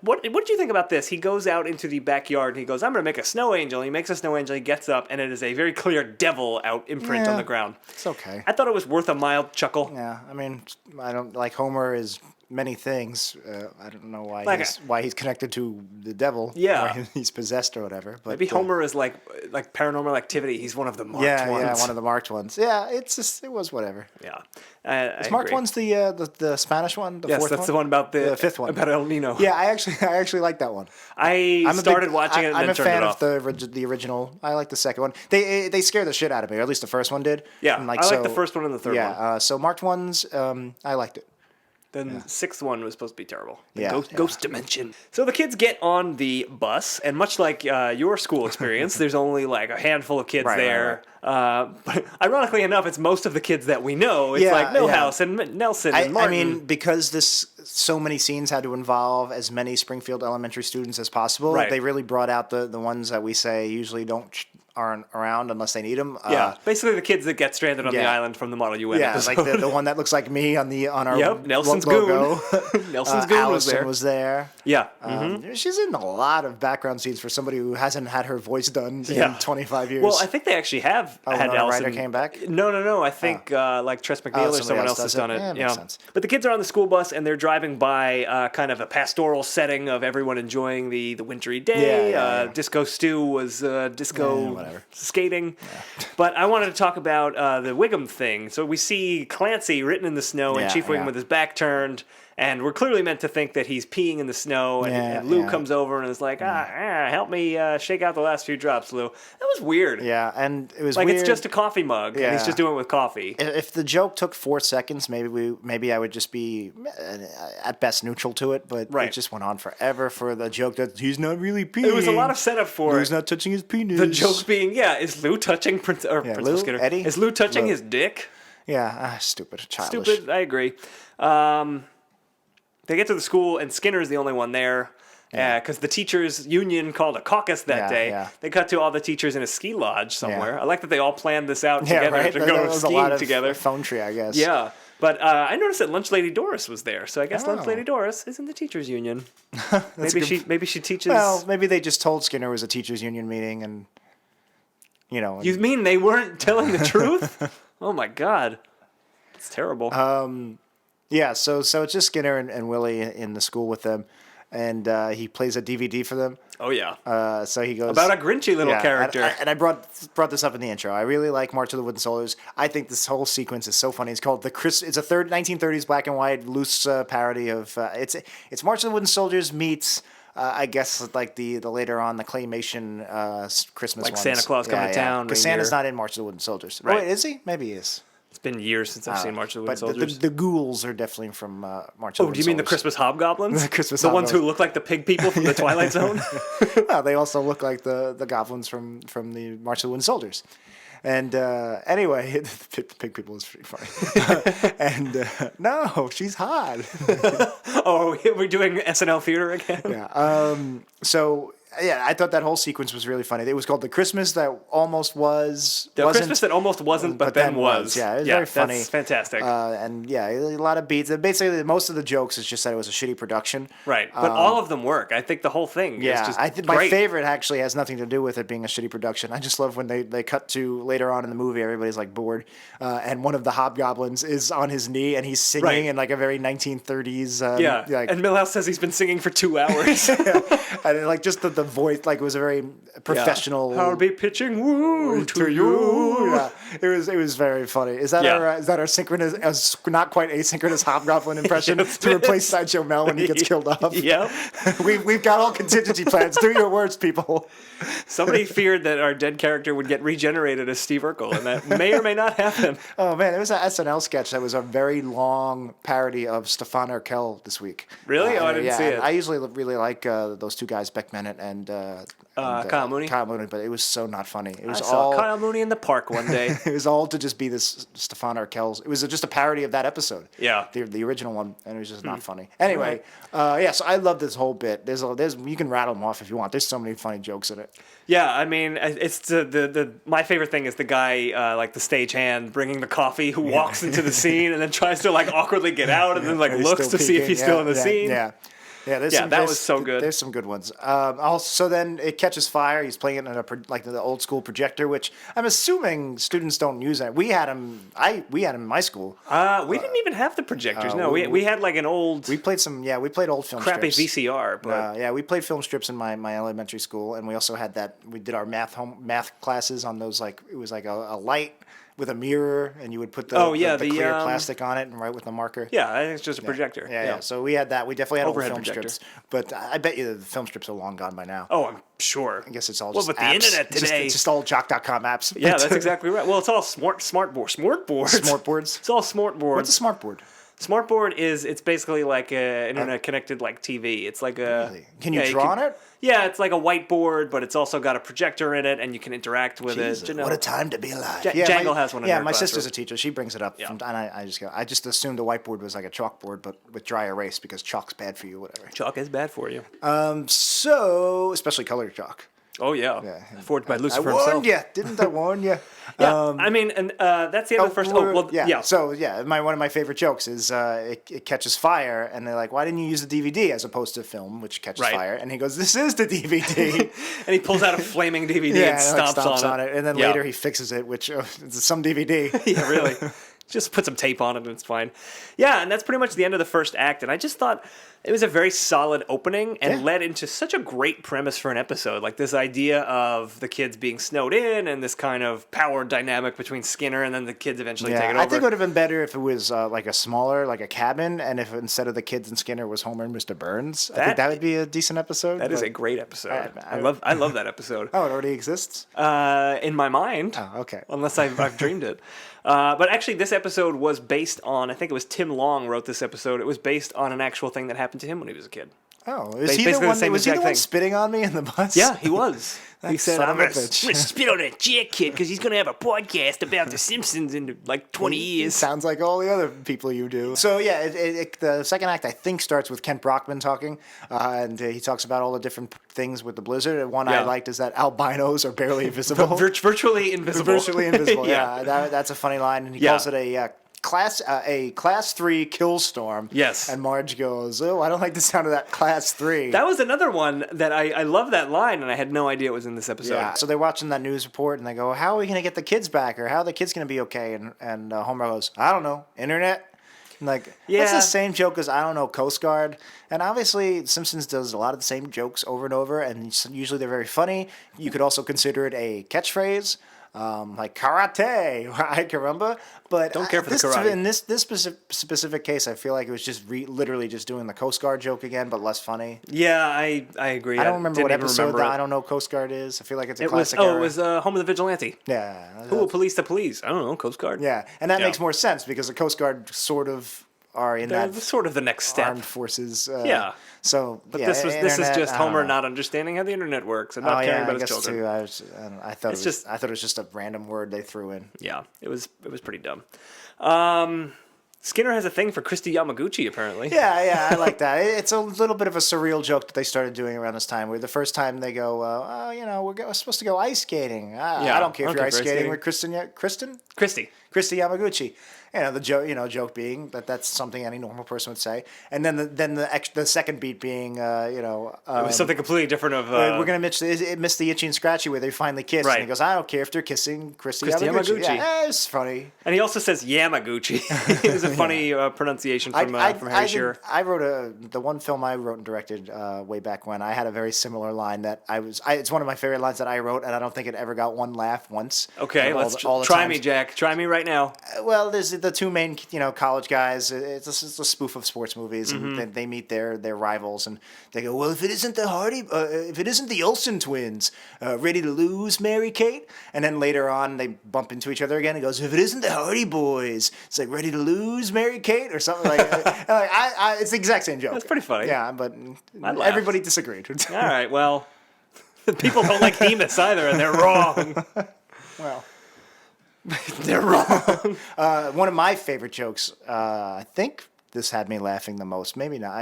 What did you think about this? He goes out into the backyard and he goes, I'm going to make a snow angel. He makes a snow angel. He gets up, and it is a very clear devil out imprint on the ground. It's okay. I thought it was worth a mild chuckle. Yeah, I mean, I don't like Homer is many things. I don't know why he's connected to the devil. Yeah, or he's possessed or whatever. But maybe Homer is like Paranormal Activity. He's one of the marked ones. Yeah, one of the marked ones. Yeah, it was whatever. Yeah, is marked one's the Spanish one? The fourth that's one? the one about the fifth one about El Nino. Yeah, I actually like that one. I started watching it and then turned it off. I'm a fan of the original. I like the second one. They scare the shit out of me, or at least the first one did. Yeah, I like the first one and the third one. Yeah, so marked ones, I liked it. Then the 6th one was supposed to be terrible. Yeah, Ghost Dimension. So the kids get on the bus, and much like your school experience, there's only like a handful of kids there. Right. But ironically enough, it's most of the kids that we know. It's like Millhouse and Nelson and Martin. I mean, because so many scenes had to involve as many Springfield Elementary students as possible, they really brought out the ones that we say usually aren't around unless they need them. Yeah, basically the kids that get stranded on the yeah. island from the Model UN Yeah, episode. like the one that looks like me on our Yep, Nelson's logo. goon. Nelson's goon Allison was there. Yeah. Yeah. She's in a lot of background scenes for somebody who hasn't had her voice done Yeah. in 25 years. Well, I think they actually have had Winona Allison. Ryder came back? No. I think like Tress MacNeille or somebody someone else else has does done it. it. Yeah, makes sense. But the kids are on the school bus and they're driving by kind of a pastoral setting of everyone enjoying the wintry day. Yeah. Disco Stew was disco whatever. skating. But I wanted to talk about the Wiggum thing. So we see Clancy written in the snow and Yeah, Chief Wiggum yeah. with his back turned. And we're clearly meant to think that he's peeing in the snow. And Lou comes over and is like, help me shake out the last few drops, Lou. That was weird. Yeah, and it was Like, weird. it's just a coffee mug, and he's Yeah. just doing it with coffee. If the joke took 4 seconds, maybe I would just be at best neutral to it. But Right. it just went on forever for the joke that he's not really peeing. It was a lot of setup for Lou's it. not touching his penis. The joke being, is Lou touching Principal Lou, Skinner? Eddie? Is Lou touching Lou. his dick? Yeah, stupid, childish. Stupid, I agree. They get to the school, and Skinner's the only one there. Because the teachers' union called a caucus that Yeah, day. yeah. They cut to all the teachers in a ski lodge somewhere. I like that they all planned this out Yeah, together right. to There go was a lot skiing of together. phone tree, I guess. Yeah. But I noticed that Lunch Lady Doris was there, so I guess Lunch Oh. Lady Doris is in the teachers' union. That's maybe good. maybe she teaches. Well, maybe they just told Skinner it was a teachers' union meeting, and You mean they weren't telling the truth? Oh my god, it's terrible. yeah. So it's just Skinner and Willie in the school with them, and he plays a DVD for them. oh yeah, So he goes about a grinchy little character. And I brought this up in the intro. I really like March of the Wooden Soldiers. I think this whole sequence is so funny. It's called It's a 1930s black and white loose parody of. It's March of the Wooden Soldiers meets. I guess like the later on the claymation Christmas Like ones. Santa Claus Coming to Town, Because Santa's reindeer. not in March of the Wooden Soldiers. Right. Oh, wait, is he? Maybe he is. It's been years since I've seen March of the Wooden But Soldiers. the ghouls are definitely from March of the Oh, Wooden do you mean the Soldiers. Christmas hobgoblins? The Christmas the ones who hobgoblins. look like the pig people from the Twilight Zone? Well, they also look like the goblins from the March of the Wooden Soldiers. And anyway, the pig people is pretty funny. And no, she's hot. Oh, we're doing SNL theater again? Yeah. So yeah, I thought that whole sequence was really funny. It was called The Christmas That Almost Was. The Wasn't, Christmas that almost wasn't, but then was. Yeah, it was very funny. That's fantastic. And yeah, a lot of beats. And basically, most of the jokes is just that it was a shitty production. Right, but all of them work. I think the whole thing is Yeah, just I think great. my favorite actually has nothing to do with it being a shitty production. I just love when they cut to later on in the movie, everybody's like bored, and one of the hobgoblins is on his knee and he's singing Right. in like a very 1930s. Yeah, like, and Milhouse says he's been singing for 2 hours. and like just the voice, like it was a very professional. I'll be pitching woo to you. Yeah, it was very funny. Is that our synchronous, not quite asynchronous hobgoblin impression Yes, to it replace is. Sideshow Mel when he gets killed off? Yep. We've got all contingency plans. Do your worst, people. Somebody feared that our dead character would get regenerated as Steve Urkel, and that may or may not happen. Oh man, there was an SNL sketch that was a very long parody of Stefan Urkel this week. Really? Oh, I didn't see and it. I usually really like those two guys, Beck Bennett and Kyle Mooney? Kyle Mooney, but it was so not funny. It I was saw all Kyle Mooney in the park one day. it was all to just be this Stefan Urkel's. It was just a parody of that episode. Yeah. the original one, and it was just not funny. Anyway, so I love this whole bit. There's you can rattle them off if you want. There's so many funny jokes in it. Yeah, I mean, it's the my favorite thing is the guy, like the stagehand, bringing the coffee, who walks into the scene and then tries to like awkwardly get out and then like He's looks still to see if peeking. he's still in the scene. Yeah. Yeah, That was so good. There's some good ones. Also, then it catches fire. He's playing it in like the old school projector, which I'm assuming students don't use that. We had them. We had them in my school. We didn't even have the projectors. No, we had like an old We played some. Yeah, we played old film crappy strips. VCR, but Yeah, we played film strips in my elementary school, and we also had that. We did our math classes on those. Like it was like a light with a mirror, and you would put the clear plastic on it and write with the marker. yeah, I think it's just a projector. Yeah. So we had that. We definitely had Overhead old film projector. strips, but I bet you the film strips are long gone by now. Oh, I'm sure. I guess it's all well, just with apps. the internet It's just- today. It's just all jock.com apps. Yeah, that's exactly right. Well, it's all smartboards. Smartboards. It's all smartboards. What's a smartboard? Smartboard it's basically like an internet connected like TV. It's like a. Really? Can you draw on it? Yeah, it's like a whiteboard, but it's also got a projector in it, and you can interact with Jesus, it. You know. what a time to be alive. Jangle has one in Yeah, her my classroom. sister's a teacher. She brings it up. Yeah. And I just assumed a whiteboard was like a chalkboard, but with dry erase because chalk's bad for you, whatever. Chalk is bad for you. So, especially colored chalk. Oh yeah, forged by I Lucifer warned himself. you, didn't I warn you? Yeah, I mean, and that's the end of the first. Oh well, yeah. So one of my favorite jokes is it catches fire, and they're like, "Why didn't you use the DVD as opposed to film, which catches fire?" And he goes, "This is the DVD." And he pulls out a flaming DVD and stomps on it. And then later he fixes it, which is some DVD. Yeah, really. Just put some tape on it and it's fine. Yeah, and that's pretty much the end of the first act. And I just thought it was a very solid opening and led into such a great premise for an episode. Like this idea of the kids being snowed in and this kind of power dynamic between Skinner and then the kids eventually take it over. I think it would have been better if it was like a smaller, like a cabin, and if instead of the kids and Skinner was Homer and Mr. Burns. I think that would be a decent episode. That is a great episode. I love that episode. Oh, it already exists? In my mind. Oh, okay. Unless I've dreamed it. But actually, this episode was based on, I think it was Tim Long wrote this episode. It was based on an actual thing that happened to him when he was a kid. Oh, was he the one spitting on me in the bus? Yeah, he was. He said, I'm going to spit on that Jack kid because he's going to have a podcast about the Simpsons in like 20 years. Sounds like all the other people you do. So, yeah, the second act, I think, starts with Kent Brockman talking. And he talks about all the different things with the blizzard. And one I liked is that albinos are barely visible. Virtually invisible. Virtually invisible, yeah. That's a funny line. And he calls it a class 3 kill storm. Yes. And Marge goes, "Oh, I don't like the sound of that class 3." That was another one that I love that line, and I had no idea it was in this episode. Yeah. So they're watching that news report, and they go, "How are we going to get the kids back, or how are the kids going to be okay?" And Homer goes, "I don't know, internet." And that's the same joke as, I don't know, Coast Guard. And obviously, Simpsons does a lot of the same jokes over and over, and usually they're very funny. You could also consider it a catchphrase. Like karate, ay caramba, but don't care for the karate. In this specific case, I feel like it was just literally just doing the Coast Guard joke again, but less funny. Yeah, I agree. I don't remember what episode I don't know Coast Guard is. I feel like it's a classic. It was Home of the Vigilante. Yeah. Who will police the police? I don't know, Coast Guard. Yeah, and that makes more sense because the Coast Guard sort of are in that sort of the next step. Armed forces. So, but this is just Homer not understanding how the internet works and not caring about his children. Too, I thought it was just a random word they threw in. Yeah, it was pretty dumb. Skinner has a thing for Christy Yamaguchi, apparently. Yeah, I like that. It's a little bit of a surreal joke that they started doing around this time. Where the first time they go, we're supposed to go ice skating. I don't care if you're ice skating with Christy Yamaguchi. The joke being that's something any normal person would say, and then the second beat being, it was something completely different. We're gonna miss the Itchy and Scratchy where they finally kiss, right. And he goes, "I don't care if they're kissing Christy Yamaguchi." Yeah, it's funny. And he also says Yamaguchi. It was a funny pronunciation from Harry Shearer. I wrote the one film I wrote and directed way back when. I had a very similar line that it's one of my favorite lines that I wrote, and I don't think it ever got one laugh once. Okay, let's try me, Jack. Try me right now. Well, there's the two main, college guys. It's a spoof of sports movies, and they meet their rivals, and they go, "Well, if it isn't the Olsen twins, ready to lose, Mary Kate?" And then later on, they bump into each other again. He goes, "If it isn't the Hardy Boys, it's like ready to lose, Mary Kate," or something like that. It's the exact same joke. That's pretty funny. Yeah, but everybody disagreed. All right, well, people don't like Demas either, and they're wrong. Well. They're wrong. One of my favorite jokes, I think this had me laughing the most. Maybe not.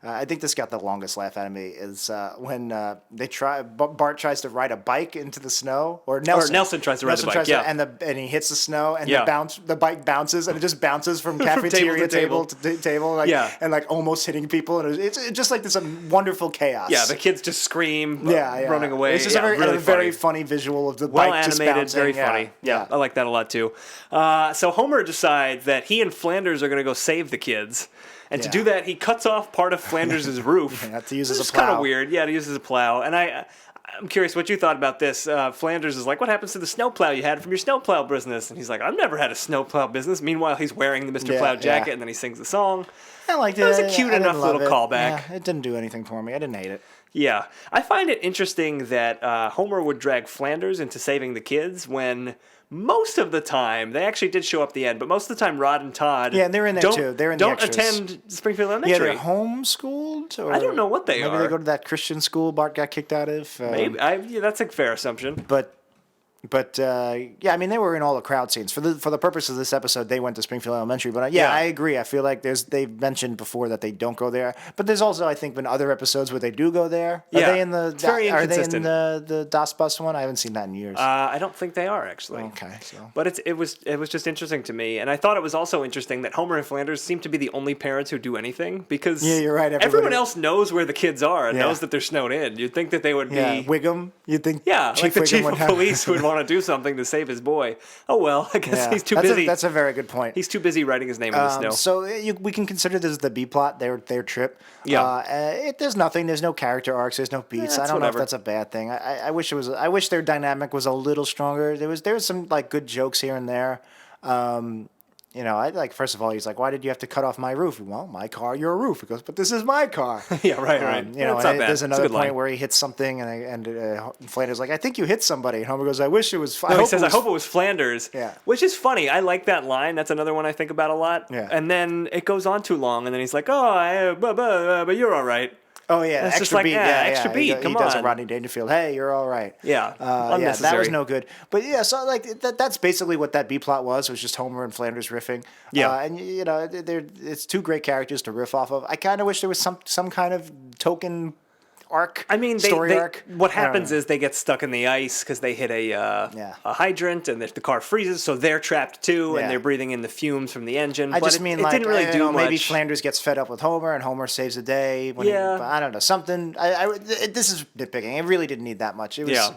I think this got the longest laugh out of me is when Bart tries to ride a bike into the snow, or Nelson tries to ride the bike, and he hits the snow, and the bike bounces, and it just bounces from cafeteria table to table, and like almost hitting people, and it's just like this wonderful chaos. Yeah, the kids just scream, running away. It's just a very funny visual of the bike just bouncing. Well animated, very funny. Yeah, I like that a lot too. So Homer decides that he and Flanders are going to go save the kids. And to do that, he cuts off part of Flanders' roof. To use as a plow. It's kind of weird. Yeah, to use as a plow. And I'm curious what you thought about this. Flanders is like, "What happens to the snowplow you had from your snowplow business?" And he's like, "I've never had a snowplow business." Meanwhile, he's wearing the Mr. Plow jacket, and then he sings the song. I liked it. It was a cute enough little callback. Yeah, it didn't do anything for me. I didn't hate it. Yeah. I find it interesting that Homer would drag Flanders into saving the kids when most of the time, they actually did show up at the end, but most of the time, Rod and Todd and they're in there too. They're in the don't attend Springfield Elementary. Yeah, they're homeschooled? Or I don't know what they are. Maybe they go to that Christian school Bart got kicked out of. Maybe. That's a fair assumption. But But yeah, I mean, they were in all the crowd scenes for the purpose of this episode. They went to Springfield Elementary, but Yeah. I agree. I feel like they've mentioned before that they don't go there, but there's also I think been other episodes where they do go there. Yeah. Are they in the It's very are they in inconsistent. the Das Bus one? I haven't seen that in years. I don't think they are actually. Okay, so But it was just interesting to me, and I thought it was also interesting that Homer and Flanders seem to be the only parents who do anything because Yeah, you're right, everyone everybody- else knows where the kids are and Yeah. knows that they're snowed in. You'd think that they would yeah, be Wiggum. You think like the Wiggum chief would of have- police would want to do something to save his boy. Oh well, I guess Yeah, he's too that's busy. that's a very good point. He's too busy writing his name in the snow. So we can consider this the B plot, their trip. Yeah. There's nothing. There's no character arcs. There's no beats. I it's don't know whatever. if that's a bad thing. I wish it was. I wish their dynamic was a little stronger. There was some like good jokes here and there. I like first of all, he's like, "Why did you have to cut off my roof?" Well, my car, your roof. He goes, "But this is my car." Yeah, right. It's It's not and bad. there's It's a another good point line. where he hits something, and Flanders like, "I think you hit somebody." And Homer goes, "I wish it was." No, he says, "I hope it was Flanders." Yeah. Which is funny. I like that line. That's another one I think about a lot. Yeah. And then it goes on too long, and then he's like, "Oh, but you're all right." Oh yeah, It's extra just like, beat. yeah, extra He beat, come he does a on. Rodney Dangerfield. Hey, you're all right. Yeah, that unnecessary. was no good. But yeah, so like that's basically what that B plot was just Homer and Flanders riffing. Yeah. And it's two great characters to riff off of. I kind of wish there was some kind of token arc. I mean, story arc. what I don't happens know. is they get stuck in the ice because they hit a hydrant and the car freezes, so they're trapped too, Yeah. and they're breathing in the fumes from the engine. I but just it, mean it like didn't really do much. maybe Flanders gets fed up with Homer and Homer saves the day. Yeah. I don't know something. This is nitpicking. It really didn't need that much. It was. Yeah.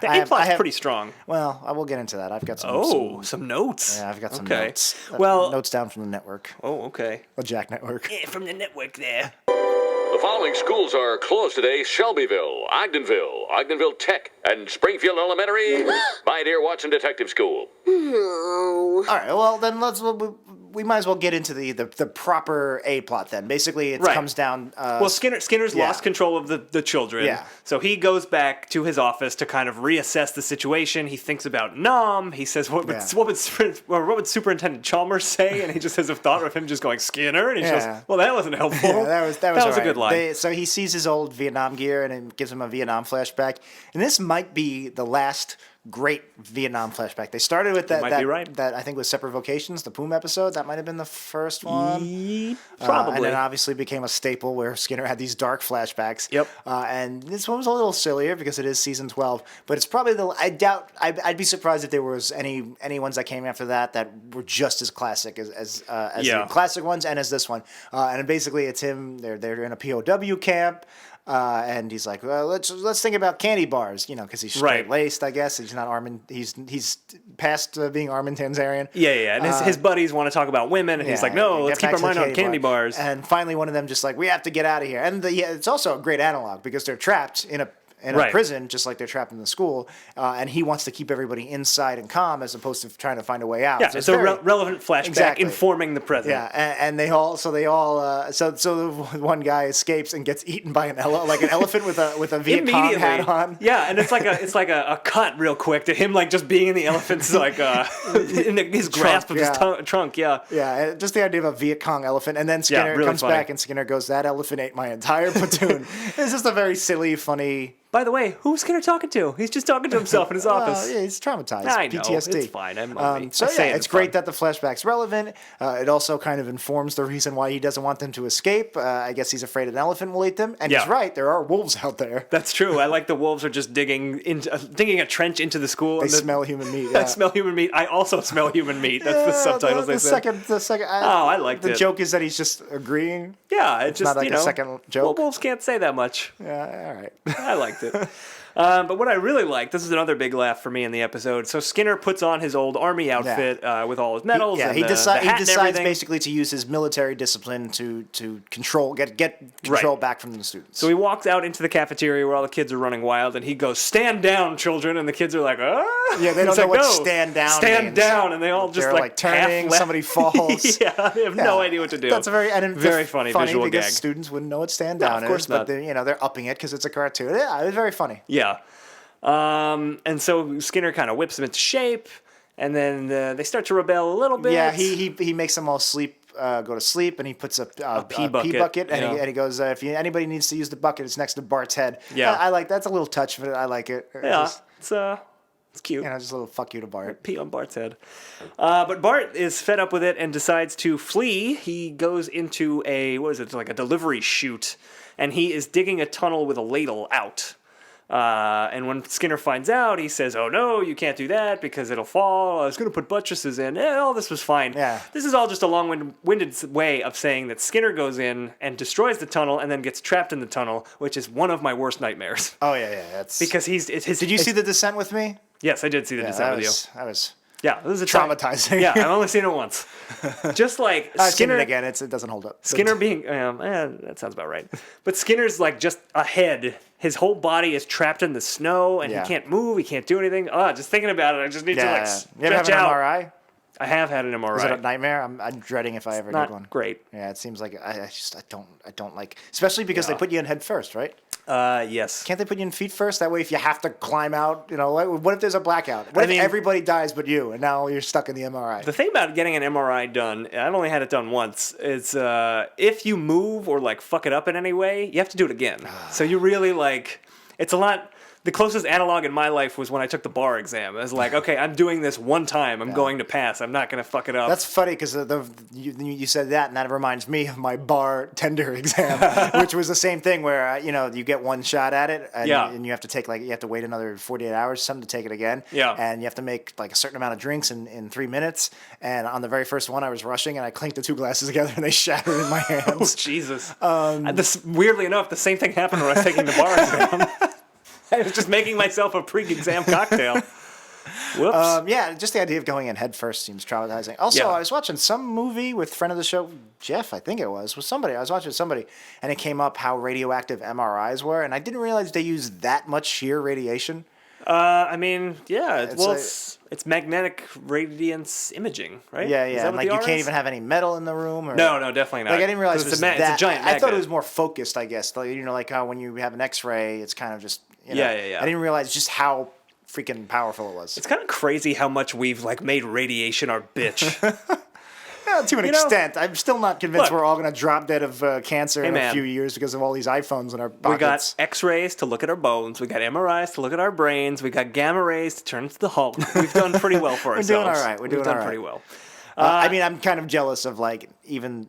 The I A have- plot's I have- pretty strong. Well, I will get into that. I've got some. Some notes. Yeah, I've got some okay. notes. Well, Notes down from the network, oh, okay. the Jack Network. Yeah, from the network there. The following schools are closed today: Shelbyville, Ogdenville Tech, and Springfield Elementary. My dear Watson Detective School. Oh. All right, well then we might as well get into the proper A plot then. Basically, it Right. comes down. Well, Skinner's yeah. lost control of the children. Yeah. So he goes back to his office to kind of reassess the situation. He thinks about Nom. He says, what would Superintendent Chalmers say? And he just has a thought of him just going, Skinner? And he Yeah. goes, well, that wasn't helpful. Yeah, that was a all good line. right. So he sees his old Vietnam gear and it gives him a Vietnam flashback. And this might be the last great Vietnam flashback. They started with might be right. that I think was Separate Vocations, the Poom episode. That might have been the first one. Probably. And then obviously became a staple where Skinner had these dark flashbacks. Yep. And this one was a little sillier because it is season 12, but it's probably I'd be surprised if there was any ones that came after that were just as classic as Yeah. the classic ones and as this one. And basically it's him, they're in a POW camp. And he's like, well, let's think about candy bars, because he's Right. straight laced. I guess he's not Armin. He's past being Armin Tanzarian. Yeah. And his buddies want to talk about women, and he's like, no, get let's keep back our to the mind on candy bars. And finally, one of them just like, we have to get out of here. And it's also a great analog because they're trapped in a Right. prison, just like they're trapped in the school, and he wants to keep everybody inside and calm as opposed to trying to find a way out. Yeah, So it's a relevant flashback Exactly. informing the present. Yeah, and they all so the one guy escapes and gets eaten by an elephant with a Viet Cong hat on. Yeah, and it's like a cut real quick to him like just being in the elephant's like in his grasp of his trunk. Yeah. Yeah, just the idea of a Viet Cong elephant, and then Skinner really comes funny. back and Skinner goes, "That elephant ate my entire platoon." It's just a very silly, funny. By the way, who's Skinner talking to? He's just talking to himself in his office. Yeah, he's traumatized. I know, PTSD. it's fine, I'm So I say yeah, it it's in great fun. that the flashback's relevant. It also kind of informs the reason why he doesn't want them to escape. I guess he's afraid an elephant will eat them. And he's Yeah. right. There are wolves out there. That's true. I like the wolves are just digging a trench into the school. They and smell human meat. I Yeah. smell human meat. I also smell human meat. That's the subtitles The they said. second. I liked the it. joke is that he's just agreeing. Yeah, it's just not like a second joke. Wolves can't say that much. Yeah, all right. I liked it. But what I really liked, this is another big laugh for me in the episode. So Skinner puts on his old army outfit with all his medals. Yeah, and he the decides hat and everything. basically to use his military discipline to control get control back from the students. So he walks out into the cafeteria where all the kids are running wild, and he goes, "Stand down, children!" And the kids are like, "Ah!" Yeah, they don't He's know like, what "No, stand down Stand means." down, and they all just They're like turning. half Somebody falls. Yeah, they have no idea what to do. That's a very funny visual because gag. students wouldn't know what stand No, down of course is, not. but they're upping it because it's a cartoon. Yeah, it was very funny. Yeah. And so Skinner kind of whips them into shape, and then they start to rebel a little bit. Yeah, he makes them all go to sleep, and he puts a pee pee bucket, bucket, and, yeah. he goes, if anybody needs to use the bucket, it's next to Bart's head. Yeah. I like that's a little touch, but I like it. Yeah, it's It's cute. You know, just a little fuck you to Bart. Pee on Bart's head. But Bart is fed up with it and decides to flee. He goes into like a delivery chute, and he is digging a tunnel with a ladle out. And when Skinner finds out, he says, "Oh no, you can't do that because it'll fall. I was going to put buttresses in. All this was fine." Yeah. This is all just a long-winded way of saying that Skinner goes in and destroys the tunnel and then gets trapped in the tunnel, which is one of my worst nightmares. Oh yeah. That's Because Did you see The Descent with me? Yes, I did see the Descent with you. That was Yeah, this is a traumatizing. Yeah, I've only seen it once. Just like I've seen Skinner it again. It doesn't hold up. Skinner being, that sounds about right. But Skinner's like just ahead. His whole body is trapped in the snow, and Yeah. he can't move. He can't do anything. Just thinking about it, I just need to like You ever have stretch an out. MRI? I have had an MRI. Is it a nightmare? I'm dreading if I ever Not did one. great. Yeah, it seems like I don't like, especially because they put you in head first, right? Yes. Can't they put you in feet first? That way, if you have to climb out, what if there's a blackout? What if everybody dies but you, and now you're stuck in the MRI? The thing about getting an MRI done, I've only had it done once. It's if you move or like fuck it up in any way, you have to do it again. So you really like, it's a lot. The closest analog in my life was when I took the bar exam. It was like, okay, I'm doing this one time. I'm going to pass. I'm not going to fuck it up. That's funny because you said that, and that reminds me of my bartender exam, which was the same thing where you get one shot at it, and you have to take you have to wait another 48 hours, something to take it again. Yeah. And you have to make like a certain amount of drinks in 3 minutes. And on the very first one, I was rushing, and I clinked the two glasses together, and they shattered in my hands. Oh, Jesus. Weirdly enough, the same thing happened when I was taking the bar exam. I was just making myself a pre-exam cocktail. Whoops. Yeah, just the idea of going in head first seems traumatizing. Also, Yeah. I was watching some movie with friend of the show, Jeff, I think it was somebody. I was watching somebody, and it came up how radioactive MRIs were, and I didn't realize they use that much sheer radiation. It's magnetic radiance imaging, right? Yeah, Is yeah. that And what like the you R can't is? even have any metal in the room. Or, No, definitely not. Like I didn't realize it was it's a that. giant I magnet. thought it was more focused. I guess like how when you have an X-ray, it's kind of just Yeah. I didn't realize just how freaking powerful it was. It's kind of crazy how much we've like made radiation our bitch. Yeah, to an extent. I'm still not convinced Look. we're all going to drop dead of cancer in a man. few years because of all these iPhones in our pockets. We got X-rays to look at our bones. We got MRIs to look at our brains. We got gamma rays to turn into the Hulk. We've done pretty well for ourselves. doing all right. We're doing We've done all right. pretty well. I mean, I'm kind of jealous of like even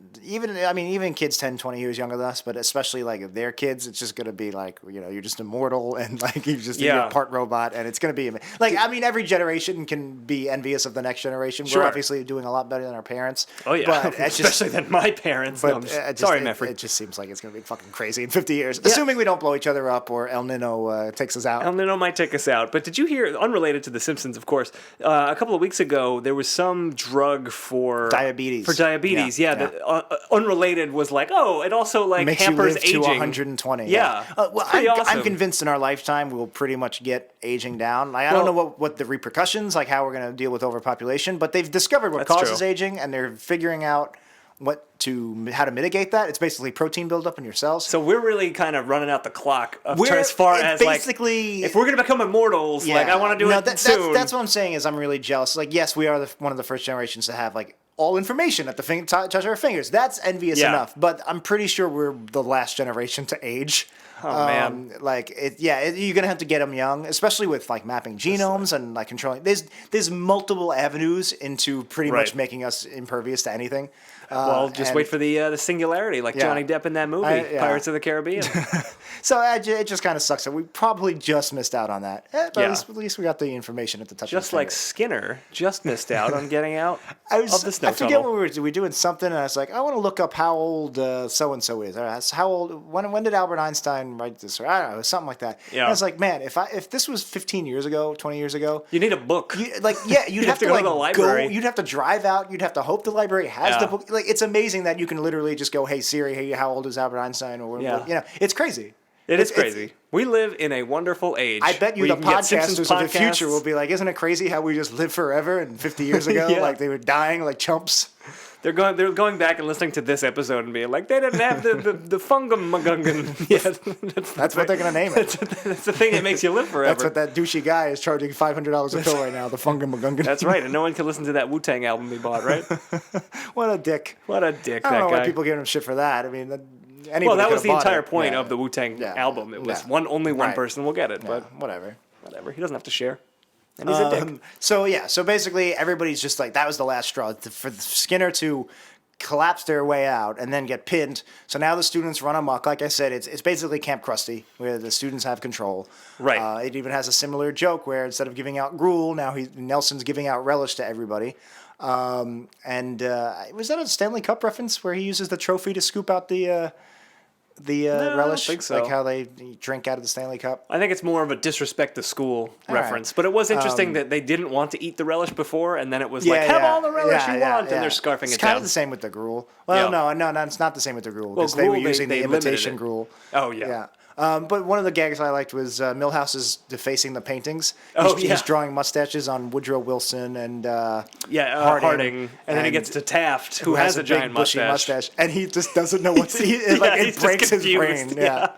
kids 10, 20 years younger than us, but especially like their kids, it's just going to be like, you're just immortal and like you're a part robot and it's going to be like, I mean, every generation can be envious of the next generation. Sure. We're obviously doing a lot better than our parents. Oh yeah, but it's especially than my parents. No, sorry, Meffrey. It just seems like it's going to be fucking crazy in 50 years, assuming we don't blow each other up or El Nino takes us out. El Nino might take us out. But did you hear, unrelated to The Simpsons, of course, a couple of weeks ago, there was some drug for diabetes. Yeah. That, unrelated was like, it also like Makes hampers you live aging. to 120. Yeah. Well, Pretty I'm awesome. convinced in our lifetime we'll pretty much get aging down. Like, I don't know what the repercussions, like how we're going to deal with overpopulation, but they've discovered what That's causes true. aging, and they're figuring out how to mitigate that. It's basically protein buildup in your cells. So we're really kind of running out the clock We're- as far it as basically- like, if we're going to become immortals, like I want to do it soon. That's what I'm saying is I'm really jealous. Like, yes, we are one of the first generations to have like all information at the touch of our fingers. That's envious Yeah. enough. But I'm pretty sure we're the last generation to age. Oh, man. You're gonna have to get them young, especially with like mapping genomes and like controlling. There's multiple avenues into pretty much Right. making us impervious to anything. Well, just wait for the singularity, like Johnny Depp in that movie, Pirates of the Caribbean. So it just kind of sucks that we probably just missed out on that. But at least we got the information at the touch Just of the like finger. Skinner just missed out on getting out I of the snow forget tunnel. when we were doing something, and I was like, I want to look up how old so and so is. Or how old? When did Albert Einstein write this? Or I don't know, something like that. Yeah. And I was like, man, if this was 15 years ago, 20 years ago, You need a book. you'd have to to go like to the library. You'd have to drive out. You'd have to hope the library has the Yeah. book. Like, it's amazing that you can literally just go, hey Siri, hey, how old is Albert Einstein? Or it's crazy. It is crazy. We live in a wonderful age. I bet you where the can get Simpsons podcasters of the future podcasts. will be like, isn't it crazy how we just lived forever and 50 years ago, Yeah. like they were dying like chumps? They're going back and listening to this episode and being like, they didn't have the fungum magungan yet. That's what they're going to name it. That's the thing that makes you live forever. That's what that douchey guy is charging $500 a pill right now, the Funga Magungan. That's right, and no one can listen to that Wu-Tang album he bought, right? What a dick. What a dick, I don't that know guy. why people give him shit for that. I mean, anybody Well, that was could've the bought entire it. point Yeah. of the Wu-Tang Yeah. album. It was Yeah. only one Right. person will get it, Yeah, but whatever. whatever. He doesn't have to share. And he's a dick. So basically everybody's just like, that was the last straw for Skinner to collapse their way out and then get pinned. So now the students run amok. Like I said, it's basically Camp Krusty, where the students have control. Right. It even has a similar joke where instead of giving out gruel, now Nelson's giving out relish to everybody. Was that a Stanley Cup reference where he uses the trophy to scoop out the relish? I don't think so. Like how they drink out of the Stanley Cup? I think it's more of a disrespect to school All reference. right. But it was interesting that they didn't want to eat the relish before, and then it was have all the relish you want, and they're scarfing it's it kind down. of the same with the gruel. Well, no, it's not the same with the gruel, because they gruel, were using they the limited imitation it. gruel. Oh, yeah. Yeah. But one of the gags I liked was Milhouse is defacing the paintings. He's drawing mustaches on Woodrow Wilson and Harding. And then he gets to Taft, who has a big, giant bushy mustache. and he just doesn't know what's it breaks his brain. confused. Yeah.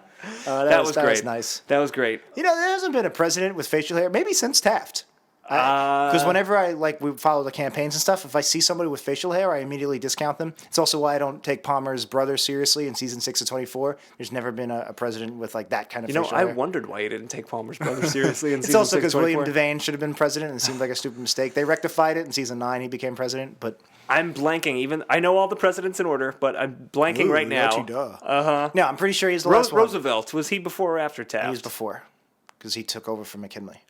That was great. Was nice. That was great. There hasn't been a president with facial hair maybe since Taft. Because whenever we follow the campaigns and stuff, if I see somebody with facial hair, I immediately discount them. It's also why I don't take Palmer's brother seriously in season 6 of 24. There's never been a president with like that kind of facial hair. I wondered why you didn't take Palmer's brother seriously in It's season also 6 because 24. William Devane should have been president, and it seemed like a stupid mistake. They rectified it in season 9. He became president, but I'm blanking. I know all the presidents in order, but I'm blanking right now. No, I'm pretty sure he's the last one. Roosevelt, was he before or after Taft? He was before, because he took over from McKinley.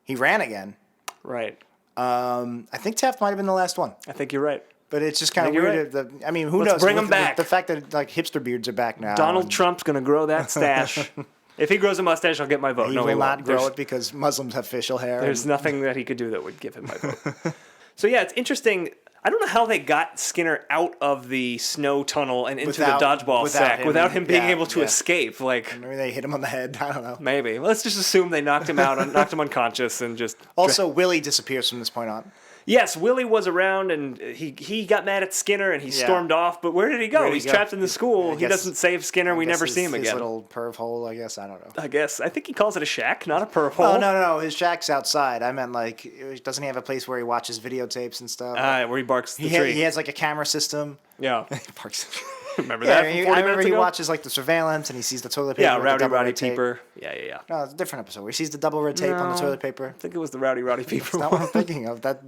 He ran again. Right. I think Taft might have been the last one. I think you're right. But it's just kind of you're weird. right. Who Let's knows? bring him With back. The fact that like hipster beards are back now. Donald Trump's going to grow that stash. If he grows a mustache, I'll get my vote. He No, will not won't. grow it because Muslims have facial hair. There's nothing that he could do that would give him my vote. So yeah, it's interesting. I don't know how they got Skinner out of the snow tunnel and into the dodgeball sack without him being able to escape. Like maybe they hit him on the head. I don't know. Maybe. Let's just assume they knocked him out, knocked him unconscious, and just. Also, Willie disappears from this point on. Yes, Willie was around, and he got mad at Skinner, and he stormed off. But where did he go? He's trapped in the school. He doesn't save Skinner. We never see him again. His little perv hole, I guess. I don't know. I think he calls it a shack, not a perv hole. Oh, no. His shack's outside. I meant, like, doesn't he have a place where he watches videotapes and stuff? Where he barks the tree. He has, like, a camera system. Yeah. He barks the tree. Remember that? I remember he watches like the surveillance and he sees the toilet paper. Yeah, with Rowdy tape. Peeper. Yeah. No, it's a different episode where he sees the double red tape on the toilet paper. I think it was the Rowdy Peeper. That's not what I'm thinking of. That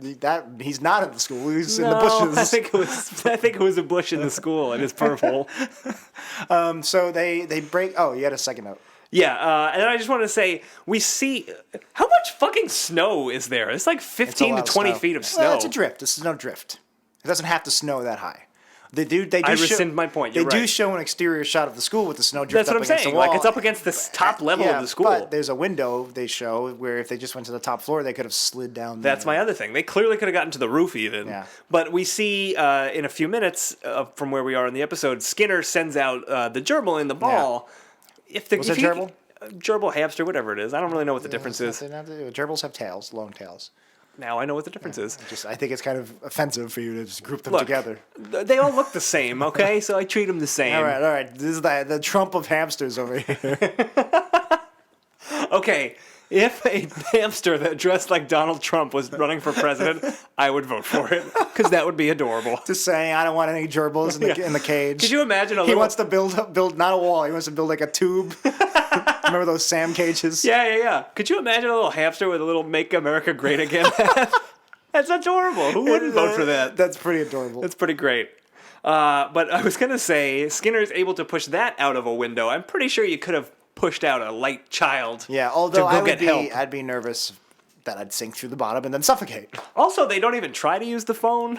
he's not in the school. He's in the bushes. I think it was a bush in the school in his perv hole. So they break. Oh, you had a second note. Yeah, and I just want to say, we see how much fucking snow is there? It's like 15 to 20 feet of snow. Well, it's a drift. This is no drift. It doesn't have to snow that high. They do I rescind my point. You're They do right. show an exterior shot of the school with the snow drift. That's what I'm saying. Like it's up against the top level of the school. But there's a window they show where if they just went to the top floor, they could have slid down. That's my other thing. They clearly could have gotten to the roof even. Yeah. But we see in a few minutes from where we are in the episode, Skinner sends out the gerbil in the ball. Yeah. Was it gerbil? Gerbil, hamster, whatever it is. I don't really know what the difference is. Gerbils have tails, long tails. Now I know what the difference is. I think it's kind of offensive for you to just group them together. They all look the same, okay? So I treat them the same. All right. This is the Trump of hamsters over here. Okay, if a hamster that dressed like Donald Trump was running for president, I would vote for it because that would be adorable. Just saying, I don't want any gerbils in the cage. Could you imagine He wants to build not a wall. He wants to build like a tube. Remember those Sam cages? Yeah. Could you imagine a little hamster with a little "Make America Great Again"? That's adorable. Who wouldn't vote for that? That's pretty adorable. That's pretty great. But I was gonna say, Skinner's able to push that out of a window. I'm pretty sure you could have pushed out a light child. Yeah, although help. I'd be nervous that I'd sink through the bottom and then suffocate. Also, they don't even try to use the phone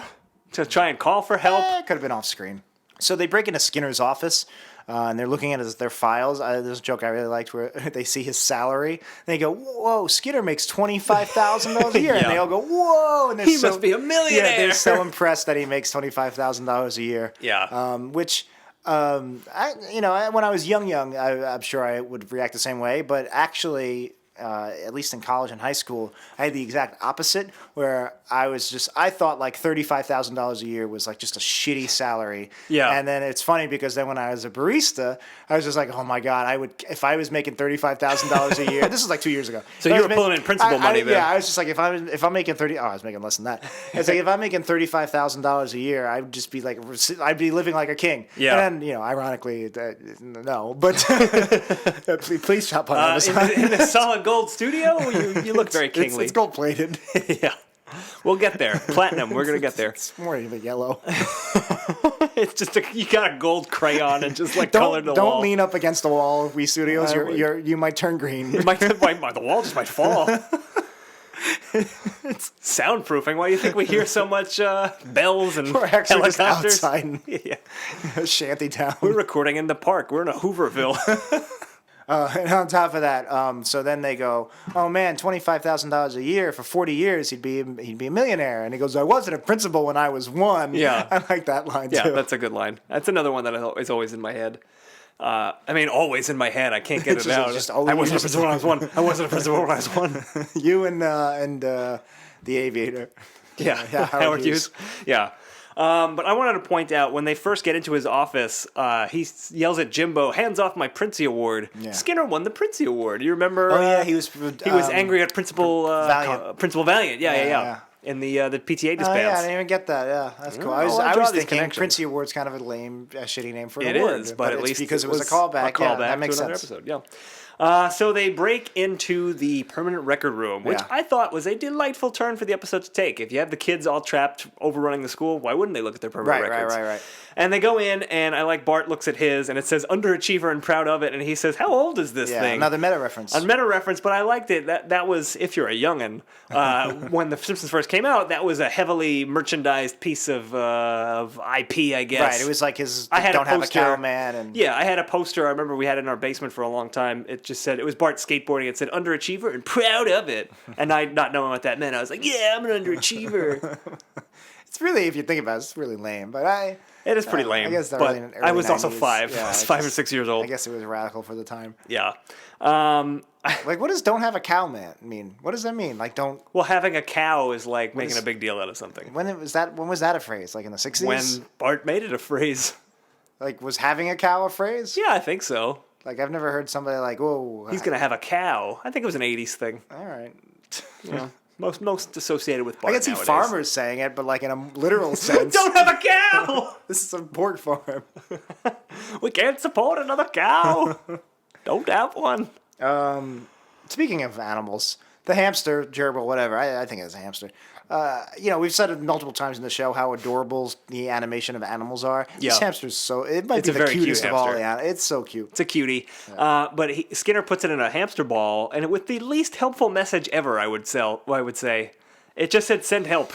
to try and call for help. Could have been off screen. So they break into Skinner's office, and they're looking at their files. There's a joke I really liked where they see his salary. And they go, "Whoa, Skinner makes $25,000 a year," and they all go, "Whoa!" And He must be a millionaire. Yeah, they're so impressed that he makes $25,000 a year. Yeah. When I was young, I'm sure I would react the same way. But actually, at least in college and high school, I had the exact opposite, where I thought like $35,000 a year was like just a shitty salary. Yeah. And then it's funny because then when I was a barista, I was just like, oh my God, if I was making $35,000 a year, this is like 2 years ago. So you were pulling in principal money then. Yeah, I was just like, if I'm making I was making less than that. It's like, if I'm making $35,000 a year, I'd just be like, I'd be living like a king. Yeah. And then, ironically, no, but please shop on Amazon. In the solid gold studio, you look very kingly. It's gold plated. Yeah. We'll get there. Platinum. We're going to get there. It's more even yellow. It's just you got a gold crayon and just like colored the wall. Don't lean up against the wall, Wii Studios. You might turn green. The wall just might fall. It's soundproofing. Why do you think we hear so much bells and We're actually just helicopters? outside Yeah. shanty town. We're recording in the park. We're in a Hooverville. And on top of that, so then they go, oh man, $25,000 a year for 40 years, he'd be a millionaire. And he goes, I wasn't a principal when I was 1. Yeah. I like that line Yeah, too. that's a good line. That's another one that is always in my head. Always in my head. I can't get it out. I wasn't a principal when I was 1. I wasn't a principal when I was 1. You and the Aviator. Yeah, Howard Hughes. Yeah. But I wanted to point out, when they first get into his office, he yells at Jimbo, hands off my Princey Award. Yeah. Skinner won the Princey Award. You remember? Oh, yeah, he was angry at Principal Valiant. Principal Valiant. Yeah. In the PTA disbands. Oh, yeah, I didn't even get that. Yeah, that's cool. I I'll was draw these thinking connections. Princey Award's kind of a shitty name for an It award. is, but at it's least because it was a callback. Yeah, that makes to another sense. episode. Yeah. So they break into the permanent record room, which Yeah. I thought was a delightful turn for the episode to take. If you have the kids all trapped, overrunning the school, why wouldn't they look at their permanent records? Right. And they go in, and I like Bart looks at his, and it says underachiever and proud of it, and he says, how old is this Yeah, thing? another meta reference. A meta reference, but I liked it. That was, if you're a youngin', when the Simpsons first came out, that was a heavily merchandised piece of IP, I guess. Right, it was like his I had Don't a Have a poster. Cow Man. And Yeah, I had a poster. I remember we had it in our basement for a long time. It just said, it was Bart skateboarding. It said underachiever and proud of it. And I, not knowing what that meant, I was like, yeah, I'm an underachiever. it's really, if you think about it, it's really lame. But It is pretty lame. I guess the but early I was also 90s. 5. Yeah, I was I 5 or guess- 6 years old. I guess it was radical for the time. Yeah. Like, what does "Don't Have a Cow Man" mean? What does that mean? Like, don't. Well, having a cow is like making is- a big deal out of something. When was that a phrase? Like in the 60s? When Bart made it a phrase. Like, was having a cow a phrase? Yeah, I think so. Like, I've never heard somebody like, whoa. He's going to have a cow. I think it was an 80s thing. All right. Yeah. Most associated with I Bart can see nowadays. farmers saying it, but like in a literal sense. Don't have a cow! This is a pork farm. We can't support another cow. Don't have one. Speaking of animals, the hamster, gerbil, whatever. I think it's a hamster. We've said it multiple times in the show how adorable the animation of animals are. Yeah. This hamster's it might It's be a the very cute cutest of all hamster. the animals. It's so cute. It's a cutie. But Skinner puts it in a hamster ball, and with the least helpful message ever, I would say. It just said, send help.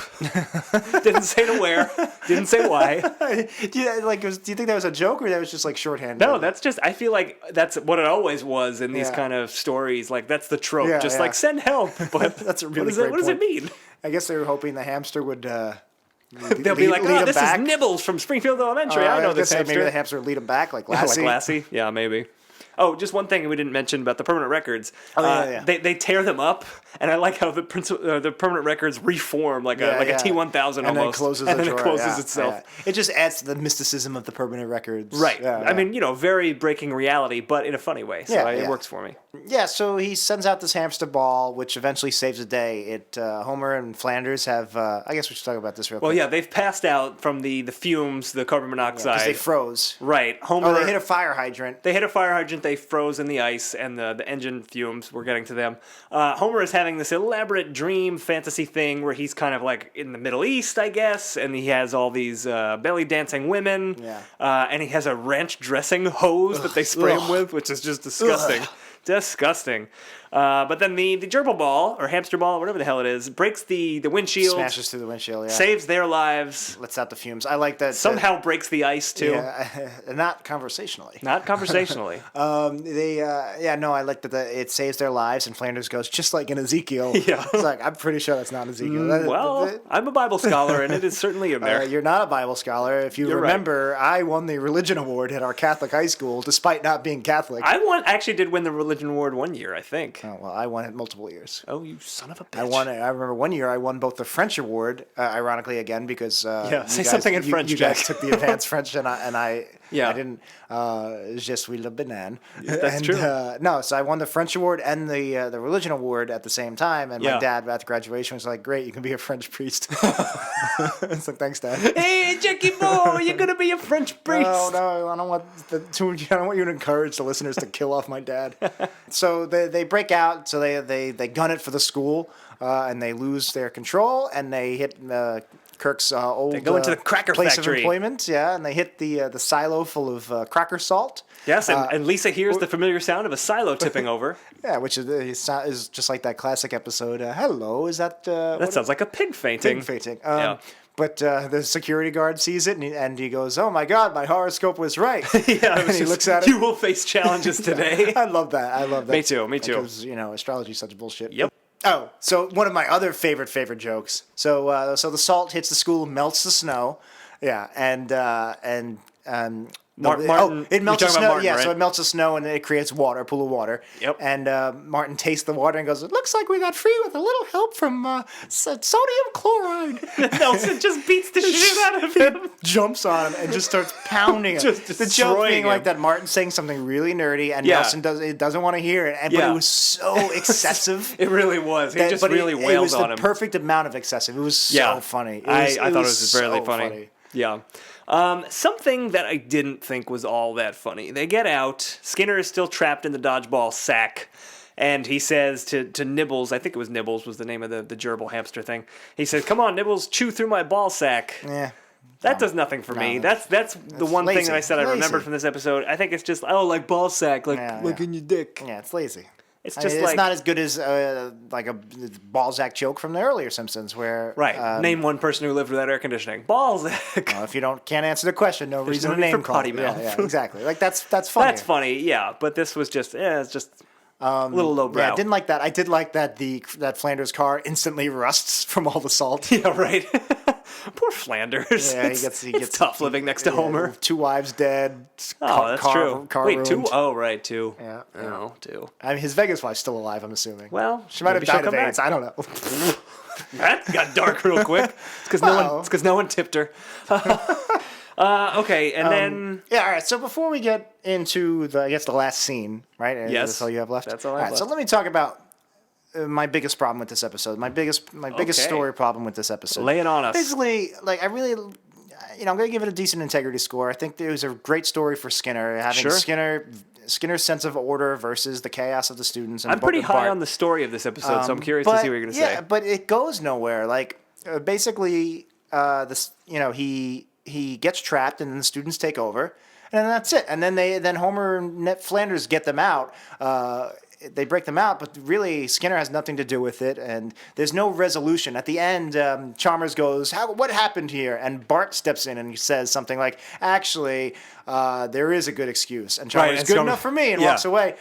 Didn't say to where. Didn't say why. Do you think that was a joke or that was just like shorthand? No, that's just, I feel like that's what it always was in these Yeah. kind of stories. Like, that's the trope. Yeah, just yeah. like, send help. But That's a really what does it great mean? I guess they were hoping the hamster would. They'll be like, oh, this is Nibbles from Springfield Elementary. I know this hamster. Maybe the hamster would lead him back, like Oh, Lassie. like Lassie? Yeah, maybe. Oh, just one thing we didn't mention about the permanent records. Oh, yeah. They tear them up, and I like how the permanent records reform like a T1000 and almost. then closes and the then it drawer, closes yeah, itself. yeah. It just adds to the mysticism of the permanent records. Right. Yeah, I mean, very breaking reality, but in a funny way. So Yeah, it yeah. works for me. Yeah, so he sends out this hamster ball, which eventually saves the day. Homer and Flanders have. I guess we should talk about this real Well, quick. yeah, they've passed out from the fumes, the carbon monoxide. because they froze. Right. Homer. Oh, they hit a fire hydrant. They hit a fire hydrant, they froze in the ice, and the engine fumes, we're getting to them. Homer is having this elaborate dream fantasy thing where he's kind of like in the Middle East, I guess, and he has all these belly dancing women, Yeah. And he has a ranch dressing hose that they spray him Ugh. with, which is just disgusting. Disgusting. But then the gerbil ball, or hamster ball, whatever the hell it is, breaks the windshield, Smashes through the windshield, yeah. saves their lives, Lets out the fumes. I like that. somehow breaks the ice too. Yeah, not conversationally. Not conversationally. I like that it saves their lives, and Flanders goes, just like in Ezekiel. Yeah. It's like, I'm pretty sure that's not Ezekiel. Well, I'm a Bible scholar, and it is certainly in there. You're not a Bible scholar. If you You're right. remember, I won the religion award at our Catholic high school, despite not being Catholic. I actually did win the religion religion award one year, I think. Oh, well, I won it multiple years. Oh, you son of a bitch. I remember one year I won both the French award, ironically again, because say something in French, You Jack. guys took the advanced French, and I Yeah. didn't. Je suis le banane. That's true. No, so I won the French award and the religion award at the same time, and Yeah. my dad at the graduation was like, "Great, you can be a French priest." It's like, "Thanks, Dad." Hey, Jackie Boy, you're gonna be a French priest. No, I don't want I don't want you to encourage the listeners to kill off my dad. So they break out. So they gun it for the school, and they lose their control, and they hit Kirk's old. They go into the cracker place factory. of employment. Yeah, and they hit the silo full of cracker salt. Yes, and Lisa hears the familiar sound of a silo tipping over. Yeah, which is just like that classic episode. Hello, is that? That sounds like a pig fainting. Pig fainting. Yeah. But the security guard sees it, and he goes, "Oh my God, my horoscope was right." Yeah, and he looks at it. You will face challenges today. I love that. Me too. Because, astrology is such bullshit. Yep. Oh, so one of my other favorite jokes. So the salt hits the school, melts the snow. Yeah, and Martin, it melts the you're talking snow. about Martin, Yeah, right? so it melts the snow and it creates water, a pool of water. Yep. And Martin tastes the water and goes, "It looks like we got free with a little help from sodium chloride." Nelson just beats the shit out of him. Jumps on him and just starts pounding him. Just the joke destroying being like him. that Martin's saying something really nerdy and Yeah. Nelson doesn't want to hear it. But Yeah. it was so excessive. It really was. He just But really it wailed was on the him. perfect amount of excessive. It was so funny. I thought it was really so funny. Yeah. Something that I didn't think was all that funny. They get out. Skinner is still trapped in the dodgeball sack. And he says to Nibbles, I think it was Nibbles was the name of the gerbil hamster thing. He says, "Come on, Nibbles, chew through my ball sack." Yeah. That does nothing for me. That's the one thing lazy. that I said I Lazy. remembered from this episode. I think it's just, like ball sack, like Yeah. in your dick. Yeah, it's lazy. It's I just mean, like it's not as good as like a Balzac joke from the earlier Simpsons, where right. Name one person who lived without air conditioning. Balzac. If you can't answer the question, no reason no to need for name call. potty Yeah, mouth. yeah, exactly. Like that's funny. That's funny, yeah. But this was just, it's just a little lowbrow. Yeah, I didn't like that. I did like that that Flanders car instantly rusts from all the salt. Yeah, right. Poor Flanders. Yeah, It's tough living next to Homer. 2 wives dead. Oh, that's true. Car Wait, ruined. 2? Oh, right, 2. Yeah. Oh, 2. I mean, his Vegas wife's still alive, I'm assuming. Well, She might have maybe she'll died of come AIDS. back. I don't know. That got dark real quick. It's because no one tipped her. Okay, and then Yeah, all right. So before we get into the last scene, right? Yes, That's all you have left? that's all I have So left. let me talk about my biggest problem with this episode. My biggest Okay. story problem with this episode. Lay it on us. Basically, like I really, I'm going to give it a decent integrity score. I think it was a great story for Skinner. Having Sure. Skinner's sense of order versus the chaos of the students. And I'm pretty high Bart. on the story of this episode, so I'm curious to see what you're going to say. Yeah, but it goes nowhere. Like basically, he gets trapped, and then the students take over, and then that's it. And then Homer and Ned Flanders get them out. They break them out, but really Skinner has nothing to do with it, and there's no resolution. At the end, Chalmers goes, "What happened here?" And Bart steps in and he says something like, "Actually, there is a good excuse." And Chalmers, and "Good Chalmers- enough for me," and yeah. walks away.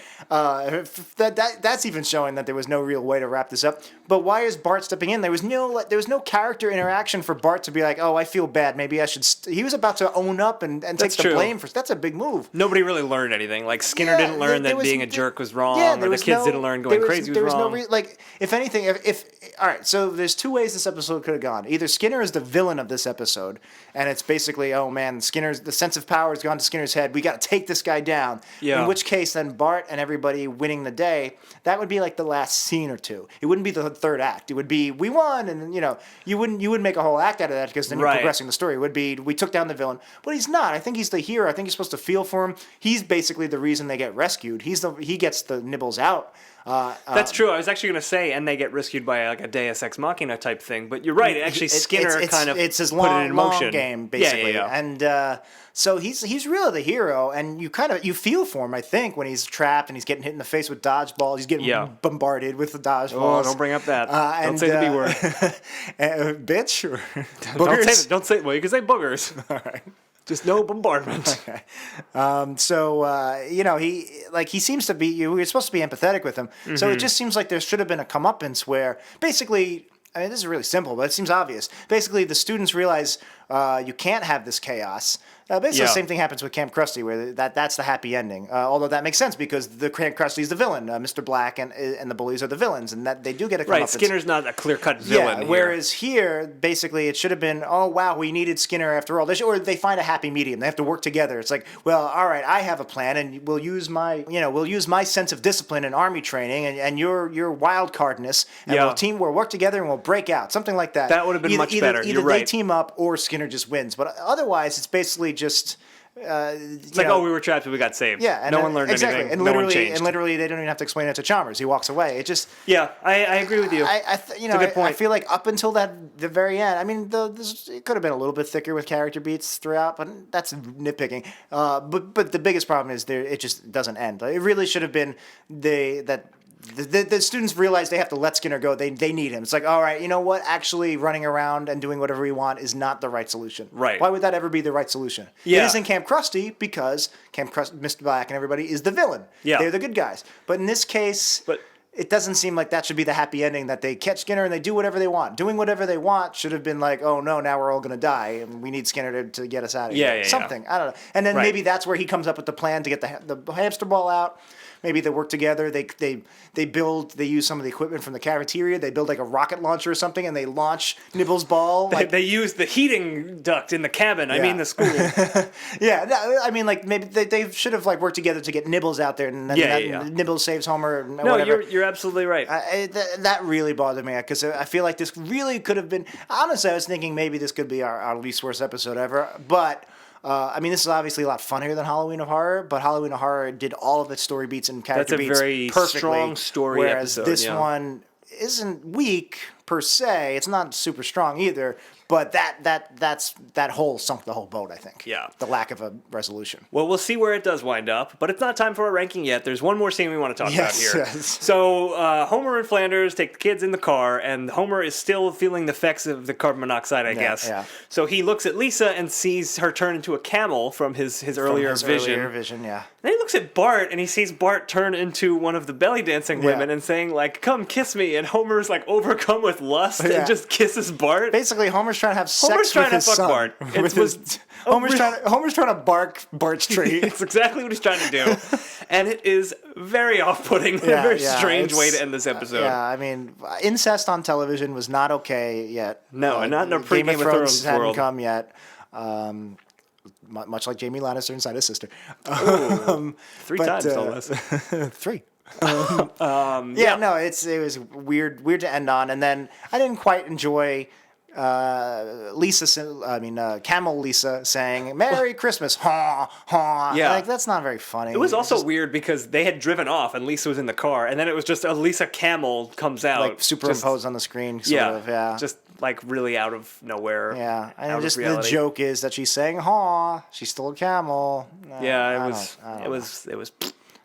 That's even showing that there was no real way to wrap this up. But why is Bart stepping in? There was no character interaction for Bart to be like, "Oh, I feel bad. Maybe I should." He was about to own up and take That's the true. blame for. That's a big move. Nobody really learned anything. Like Skinner Yeah, didn't learn there that was- being a jerk was wrong, Yeah, or there the was kids no- didn't learn there going crazy there was was wrong. no like if anything, if all right, so there's 2 ways this episode could have gone. Either Skinner is the villain of this episode, and it's basically, oh man, the sense of power has gone to Skinner's head. We got to take this guy down. Yeah. In which case, then Bart and everybody winning the day. That would be like the last scene or two. It wouldn't be the third act. It would be we won, and you wouldn't make a whole act out of that because then you're Right. progressing the story. It would be we took down the villain, but he's not. I think he's the hero. I think you're supposed to feel for him. He's basically the reason they get rescued. He gets the nibbles out. That's true. I was actually going to say, and they get rescued by like a Deus Ex Machina type thing. But you're right. Actually, Skinner kind of it's his put it long, in motion. long game basically, Yeah. and so he's really the hero, and you feel for him. I think when he's trapped and he's getting hit in the face with dodgeballs, he's getting bombarded with the dodgeballs. Oh, don't bring up that. Don't and, say the B word. Bitch or Don't boogers. say. Don't say. Well, you can say boogers. All right. Just no bombardment. He seems to be. You're supposed to be empathetic with him. So it just seems like there should have been a comeuppance where basically. I mean, this is really simple, but it seems obvious. Basically, the students realize you can't have this chaos, Basically, Yeah. the same thing happens with Camp Krusty, where that's the happy ending. Although that makes sense because the Camp Krusty's the villain. Mr. Black and the bullies are the villains, and that they do get a Right, comeuppance. Skinner's not a clear-cut villain. Yeah, whereas here, basically, it should have been, oh, wow, we needed Skinner after all. Or they find a happy medium. They have to work together. It's like, well, all right, I have a plan, and we'll use my sense of discipline and army training and your wild cardness, and we'll work together and we'll break out. Something like that. That would have been much better. Either You're they right. team up or Skinner just wins. But otherwise, it's basically just... It's like, we were trapped and we got saved. Yeah, and no one learned exactly. anything. And no one literally, changed. and literally, they don't even have to explain it to Chalmers. He walks away. It just... Yeah, I agree with you. It's a good point. I feel like up until the very end, I mean, it could have been a little bit thicker with character beats throughout, but that's nitpicking. But the biggest problem is it just doesn't end. It really should have been the students realize they have to let Skinner go. They need him. It's like, all right, you know what? Actually, running around and doing whatever we want is not the right solution. Right. Why would that ever be the right solution? Yeah. It is in Camp Krusty because Camp Krusty, Mr. Black and everybody is the villain. Yeah. They're the good guys. But in this case... It doesn't seem like that should be the happy ending, that they catch Skinner and they do whatever they want. Doing whatever they want should have been like, oh no, now we're all going to die and we need Skinner to get us out of here. Something. I don't know. And then maybe that's where he comes up with the plan to get the hamster ball out. Maybe they work together. They use some of the equipment from the cafeteria. They build like a rocket launcher or something, and they launch Nibbles' ball. They use the heating duct in the cabin. I mean the school. Yeah, I mean, like maybe they should have like worked together to get Nibbles out there, and then Nibbles saves Homer. And no, whatever. you're absolutely right. That really bothered me because I feel like this really could have been. Honestly, I was thinking maybe this could be our least worst episode ever, but. I mean, this is obviously a lot funnier than Halloween of Horror, but Halloween of Horror did all of its story beats and character beats perfectly. That's a very strong story whereas episode. This one isn't weak per se. It's not super strong either. But that hole sunk the whole boat, I think. Yeah. The lack of a resolution. Well, we'll see where it does wind up, but it's not time for a ranking yet. There's one more scene we want to talk about here. Yes. So Homer and Flanders take the kids in the car, and Homer is still feeling the effects of the carbon monoxide, I guess. Yeah. So he looks at Lisa and sees her turn into a camel from his earlier vision. Earlier vision, yeah. Then he looks at Bart, and he sees Bart turn into one of the belly dancing women and saying, like, come kiss me. And Homer's, like, overcome with lust and just kisses Bart. Basically, Homer's trying to have sex trying with his to fuck son. Bart. Homer's trying to bark Bart's tree. It's exactly what he's trying to do. And it is very off-putting and a very strange way to end this episode. I mean, incest on television was not okay yet. No, not in a Game of Thrones hadn't world. come yet. Much like Jamie Lannister inside his sister. Three times, no less. 3. No, it was weird to end on, and then I didn't quite enjoy Camel Lisa saying "Merry Christmas," ha ha. Yeah, like that's not very funny. It was also weird because they had driven off and Lisa was in the car, and then it was just a Lisa Camel comes out, like superimposed on the screen. Just like really out of nowhere. Yeah, and just the joke is that she's saying "ha." She's still a camel. It was.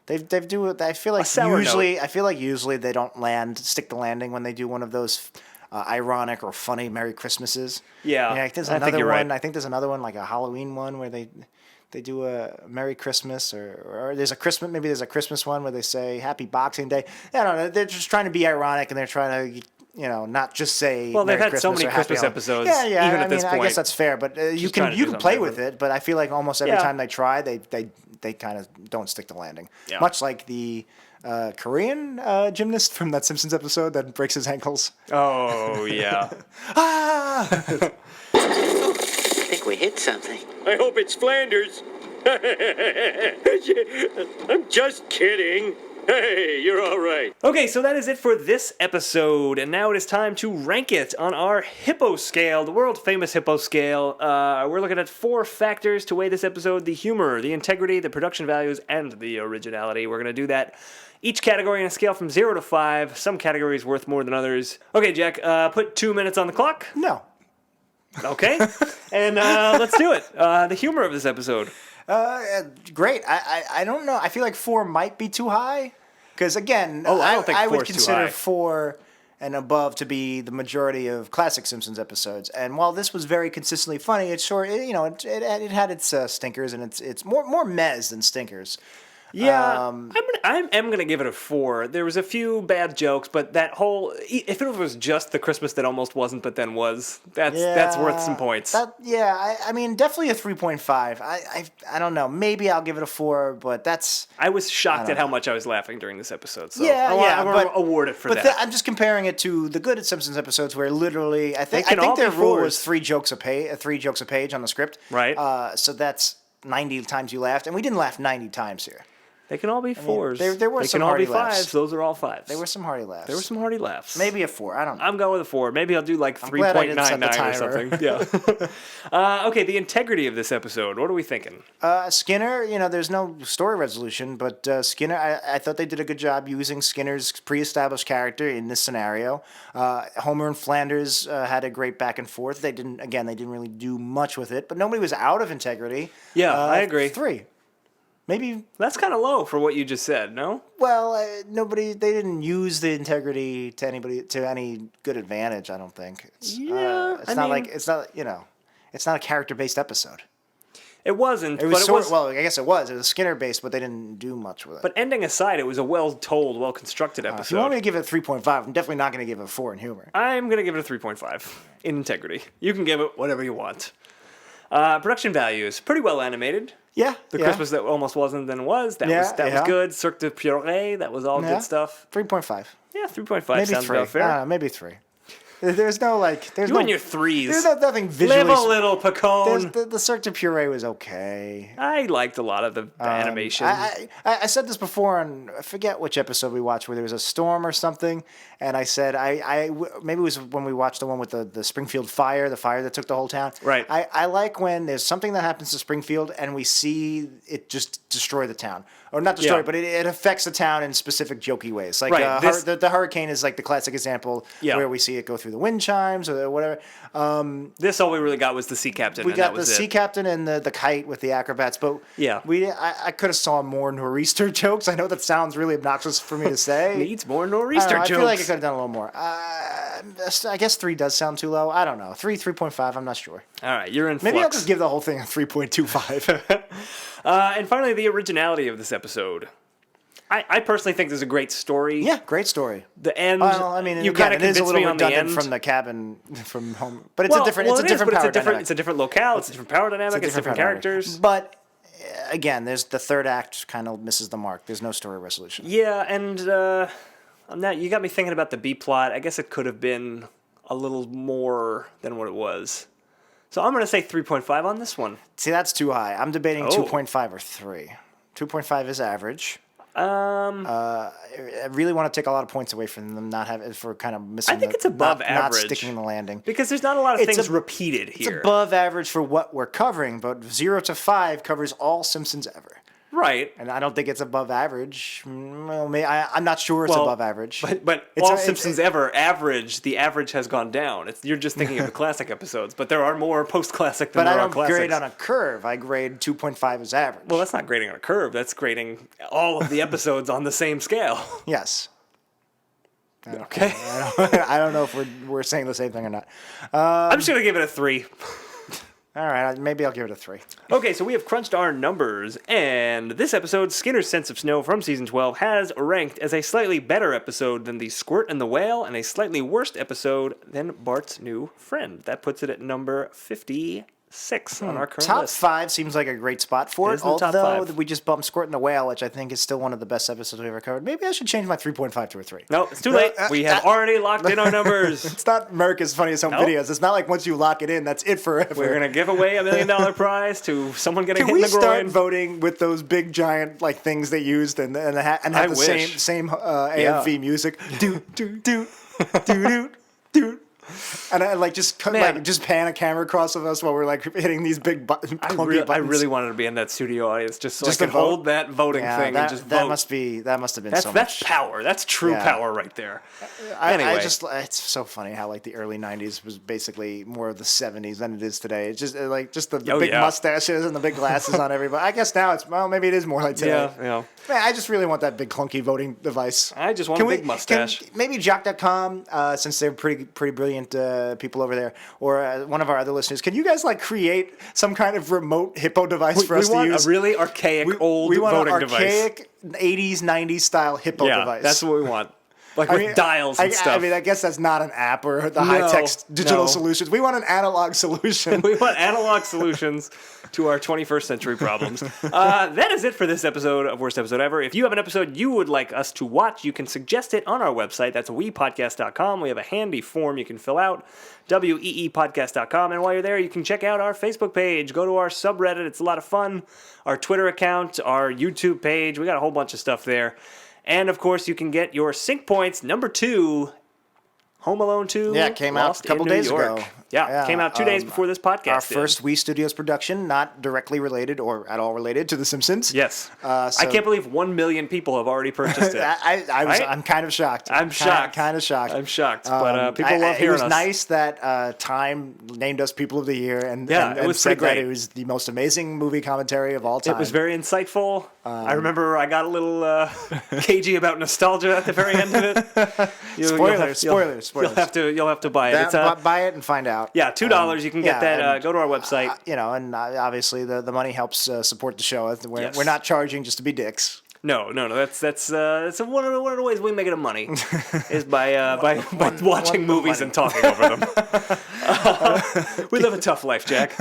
They do it. I feel like usually they don't stick the landing when they do one of those ironic or funny Merry Christmases. Yeah, there's another one. Right. I think there's another one like a Halloween one where they do a Merry Christmas or there's a Christmas one where they say Happy Boxing Day. I don't know. They're just trying to be ironic and they're trying to. Not just say. Well, they've Merry had so Christmas many Christmas episodes. Yeah. Even at this point, I guess that's fair, but you can play with it. But I feel like almost every time they try, they kind of don't stick the landing. Yeah. Much like the Korean gymnast from that Simpsons episode that breaks his ankles. Oh yeah. Ah! I think we hit something. I hope it's Flanders. I'm just kidding. Hey, you're all right. Okay, so that is it for this episode, and now it is time to rank it on our HIPO scale, the world-famous HIPO scale. We're looking at 4 factors to weigh this episode: the humor, the integrity, the production values, and the originality. We're going to do that each category on a scale from 0 to 5. Some categories worth more than others. Okay, Jack, put 2 minutes on the clock. No. Okay, and let's do it. The humor of this episode. Great. I don't know. I feel like 4 might be too high. Because, again, I don't think I 4 would is too consider high. 4 and above to be the majority of classic Simpsons episodes. And while this was very consistently funny, it had its stinkers, and it's more mez than stinkers. Yeah, I'm gonna give it a 4. There was a few bad jokes, but that whole if it was just the Christmas that almost wasn't but then was, that's worth some points. I mean, definitely a 3.5. I don't know. Maybe I'll give it a 4, but that's. I was shocked at how much I was laughing during this episode. So Yeah, I want to award it for that. I'm just comparing it to the good Simpsons episodes where literally I think can all their be rule 4s. was 3 jokes a page on the script. Right. So that's 90 times you laughed, and we didn't laugh 90 times here. They can all be 4s. there were they some can all hearty be 5s. laughs. Those are all 5s. There were some hearty laughs. There were some hearty laughs. Maybe a 4. I don't know. I'm going with a 4. Maybe I'll do like glad I didn't set the 3.99 or timer. something. Yeah. Okay, the integrity of this episode. What are we thinking? Skinner, there's no story resolution, but Skinner, I thought they did a good job using Skinner's pre-established character in this scenario. Homer and Flanders had a great back and forth. They didn't really do much with it, but nobody was out of integrity. Yeah, I agree. 3. Maybe. That's kind of low for what you just said, no? Well, they didn't use the integrity to any good advantage. I don't think. It's not a character-based episode. It wasn't. It was well, I guess it was. It was Skinner-based, but they didn't do much with it. But ending aside, it was a well-told, well-constructed episode. If you want me to give it a 3.5, I'm definitely not going to give it a 4 in humor. I'm going to give it a 3.5 in integrity. You can give it whatever you want. Production values, pretty well animated. Yeah. The Christmas that almost wasn't then was. That was good. Cirque du Purée, that was all good stuff. 3.5. Yeah, 3.5 Maybe sounds 3. about fair. Maybe 3. There's no You and your 3s. There's nothing visually. Live a little, Pacone. The Cirque du Purée was okay. I liked a lot of the animation. I said this before on, I forget which episode we watched where there was a storm or something, and I said maybe it was when we watched the one with the Springfield fire, the fire that took the whole town. Right. I like when there's something that happens to Springfield and we see it just destroy the town. Or not destroy it, but it affects the town in specific jokey ways. Like the hurricane is like the classic example where we see it go through the wind chimes or whatever. This all we really got was the sea captain. We got the sea captain and the kite with the acrobats, but I could have saw more nor'easter jokes. I know that sounds really obnoxious for me to say. Needs more nor'easter jokes. I feel like I could have done a little more. I guess 3 does sound too low. I don't know. 3.5. I'm not sure. All right, you're in Maybe flux. I'll just give the whole thing a 3.25. And finally, the originality of this episode. I personally think there's a great story. Yeah, great story. The end. Well, I mean, you kind of it is a convinced little me on the redundant end from the cabin from home, but it's a different power dynamic. It's a different locale. It's a different power dynamic. It's different characters. But again, there's the third act kind of misses the mark. There's no story resolution. Yeah, and on that, you got me thinking about the B plot. I guess it could have been a little more than what it was. So I'm going to say 3.5 on this one. See, that's too high. I'm debating 2.5 or 3. 2.5 is average. I really want to take a lot of points away from them for kind of missing. I think it's above not average. sticking the landing because there's not a lot of things repeated here. It's above average for what we're covering, but 0 to 5 covers all Simpsons ever. Right. And I don't think it's above average. Well, I'm not sure it's above average. But all Simpsons ever, the average has gone down. You're just thinking of the classic episodes, but there are more post-classic than there are classics. But I don't grade on a curve. I grade 2.5 as average. Well, that's not grading on a curve. That's grading all of the episodes on the same scale. Yes. Okay. I don't know if we're saying the same thing or not. I'm just going to give it a 3. All right, maybe I'll give it a 3. Okay, so we have crunched our numbers, and this episode, Skinner's Sense of Snow from Season 12, has ranked as a slightly better episode than The Squirt and the Whale, and a slightly worse episode than Bart's New Friend. That puts it at number 56 on our current list. Top 5 seems like a great spot for it, although we just bumped Squirt and the Whale, which I think is still one of the best episodes we've ever covered. Maybe I should change my 3.5 to a 3. No, it's too late. We have already locked in our numbers. It's not America's Funniest Home Videos. It's not like once you lock it in, that's it forever. We're going to give away $1 million prize to someone getting hit in the groin. Can we start voting with those big giant things they used and have the same AMV music? Doot, doot, doot, doot, doot, doot. And I just pan a camera across of us while we're hitting these big clunky buttons. I really wanted to be in that studio audience just so I could hold that voting thing and just vote. That must have been so much. That's power. That's true power right there. Anyway. It's so funny how the early 90s was basically more of the 70s than it is today. It's just the big mustaches and the big glasses on everybody. I guess now maybe it is more like today. Yeah. Man, I just really want that big clunky voting device. I just want a big mustache. Maybe Jock.com, since they're pretty brilliant brilliant people over there, or one of our other listeners, can you guys like create some kind of remote HIPO device for us to use? We want a really archaic old voting device. We want an archaic 80s, 90s style HIPO device. That's what we want. Like with dials and stuff. I mean, I guess that's not an app or the high-tech digital solutions. We want an analog solution. We want analog solutions to our 21st century problems. That is it for this episode of Worst Episode Ever. If you have an episode you would like us to watch, you can suggest it on our website. That's wepodcast.com. We have a handy form you can fill out, weepodcast.com. And while you're there, you can check out our Facebook page. Go to our subreddit. It's a lot of fun. Our Twitter account, our YouTube page. We got a whole bunch of stuff there. And, of course, you can get your sync points, number 2, Home Alone 2. Yeah, it came out a couple days ago. Yeah, it came out 2 days before this podcast. Our first Wii Studios production, not directly related or at all related to The Simpsons. Yes. I can't believe 1 million people have already purchased it. I'm kind of shocked. I'm shocked. Kind of shocked. I'm shocked, but people love hearing us. It was nice that Time named us People of the Year and it was said great. that it was the most amazing movie commentary of all time. It was very insightful. I remember I got a little cagey about nostalgia at the very end of it. Spoilers. You'll have to buy it. Buy it and find out. Yeah, $2. You can get that. Go to our website. And obviously the money helps support the show. We're not charging just to be dicks. No. That's one of the ways we make it money is by watching movies and talking over them. We live a tough life, Jack.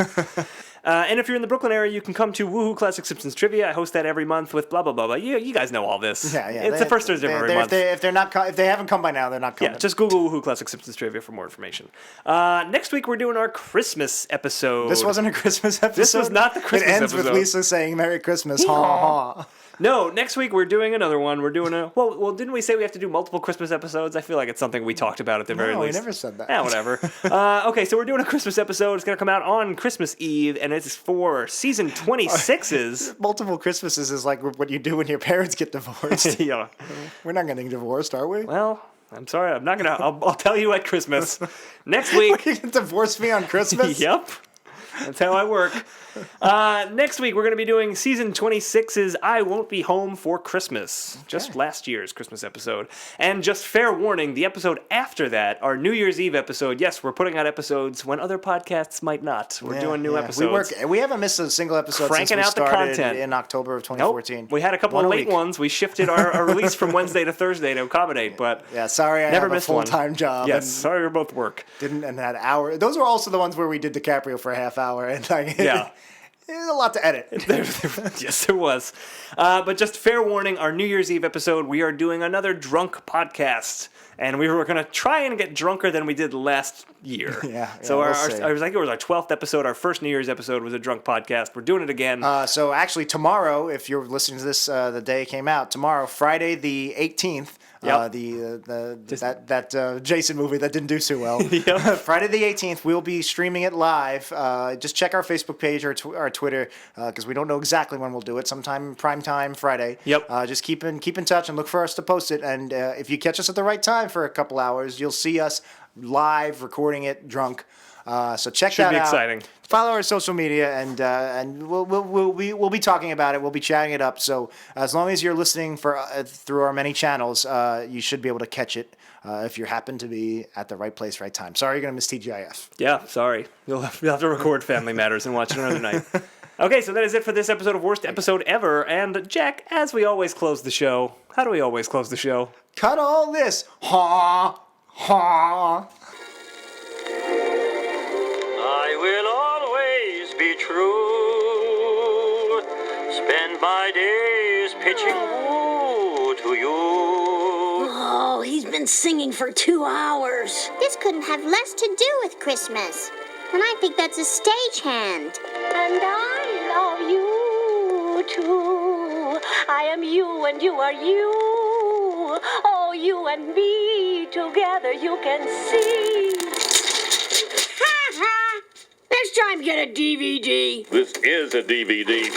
And if you're in the Brooklyn area, you can come to Woohoo Classic Simpsons Trivia. I host that every month with blah, blah, blah, blah. You guys know all this. Yeah. It's the first Thursday of every month. If they haven't come by now, they're not coming. Yeah, just Google Woohoo Classic Simpsons Trivia for more information. Next week, we're doing our Christmas episode. This wasn't a Christmas episode? This was not the Christmas episode. It ends with Lisa saying Merry Christmas. Ha ha. No, next week we're doing another one. We're doing well, didn't we say we have to do multiple Christmas episodes? I feel like it's something we talked about at the very least. No, we never said that. Yeah, whatever. Okay, so we're doing a Christmas episode. It's going to come out on Christmas Eve, and it's for season 26's. Multiple Christmases is like what you do when your parents get divorced. Yeah. We're not getting divorced, are we? Well, I'm sorry. I'm not going to. I'll tell you at Christmas. Next week. You can divorce me on Christmas? Yep. That's how I work. Next week, we're going to be doing season 26's I Won't Be Home for Christmas. Okay. Just last year's Christmas episode. And just fair warning, the episode after that, our New Year's Eve episode, yes, we're putting out episodes when other podcasts might not. We're doing new episodes. We haven't missed a single episode Cranking since we out the started content. In October of 2014. Nope. We had a couple of late ones. We shifted our release from Wednesday to Thursday to accommodate, but sorry, I never have a full-time job. Yes, sorry we both work. And that hour. Those were also the ones where we did DiCaprio for a half hour. And there's a lot to edit. Yes, there was. But just fair warning, our New Year's Eve episode, we are doing another drunk podcast. And we were going to try and get drunker than we did last year. So I was like, it was our 12th episode. Our first New Year's episode was a drunk podcast. We're doing it again. So actually tomorrow, if you're listening to this the day it came out, tomorrow, Friday the 18th, Yep. That Jason movie that didn't do so well. Yep. Friday the 18th, we'll be streaming it live. Just check our Facebook page or our Twitter because we don't know exactly when we'll do it. Sometime prime time Friday. Yep. Just keep in touch and look for us to post it. And if you catch us at the right time for a couple hours, you'll see us live recording it drunk. So check that out. Should be exciting. Follow our social media, and we'll be talking about it. We'll be chatting it up. So as long as you're listening through our many channels, you should be able to catch it if you happen to be at the right place, right time. Sorry, you're gonna miss TGIF. Yeah, sorry. You'll have to record Family Matters and watch it another night. Okay, so that is it for this episode of Worst Episode Ever. And Jack, as we always close the show, how do we always close the show? Cut all this. Ha ha. I will always be true. Spend my days pitching woo to you. Oh, he's been singing for 2 hours. This couldn't have less to do with Christmas. And I think that's a stagehand. And I love you too. I am you and you are you. Oh, you and me together you can see. Next time, get a DVD. This is a DVD.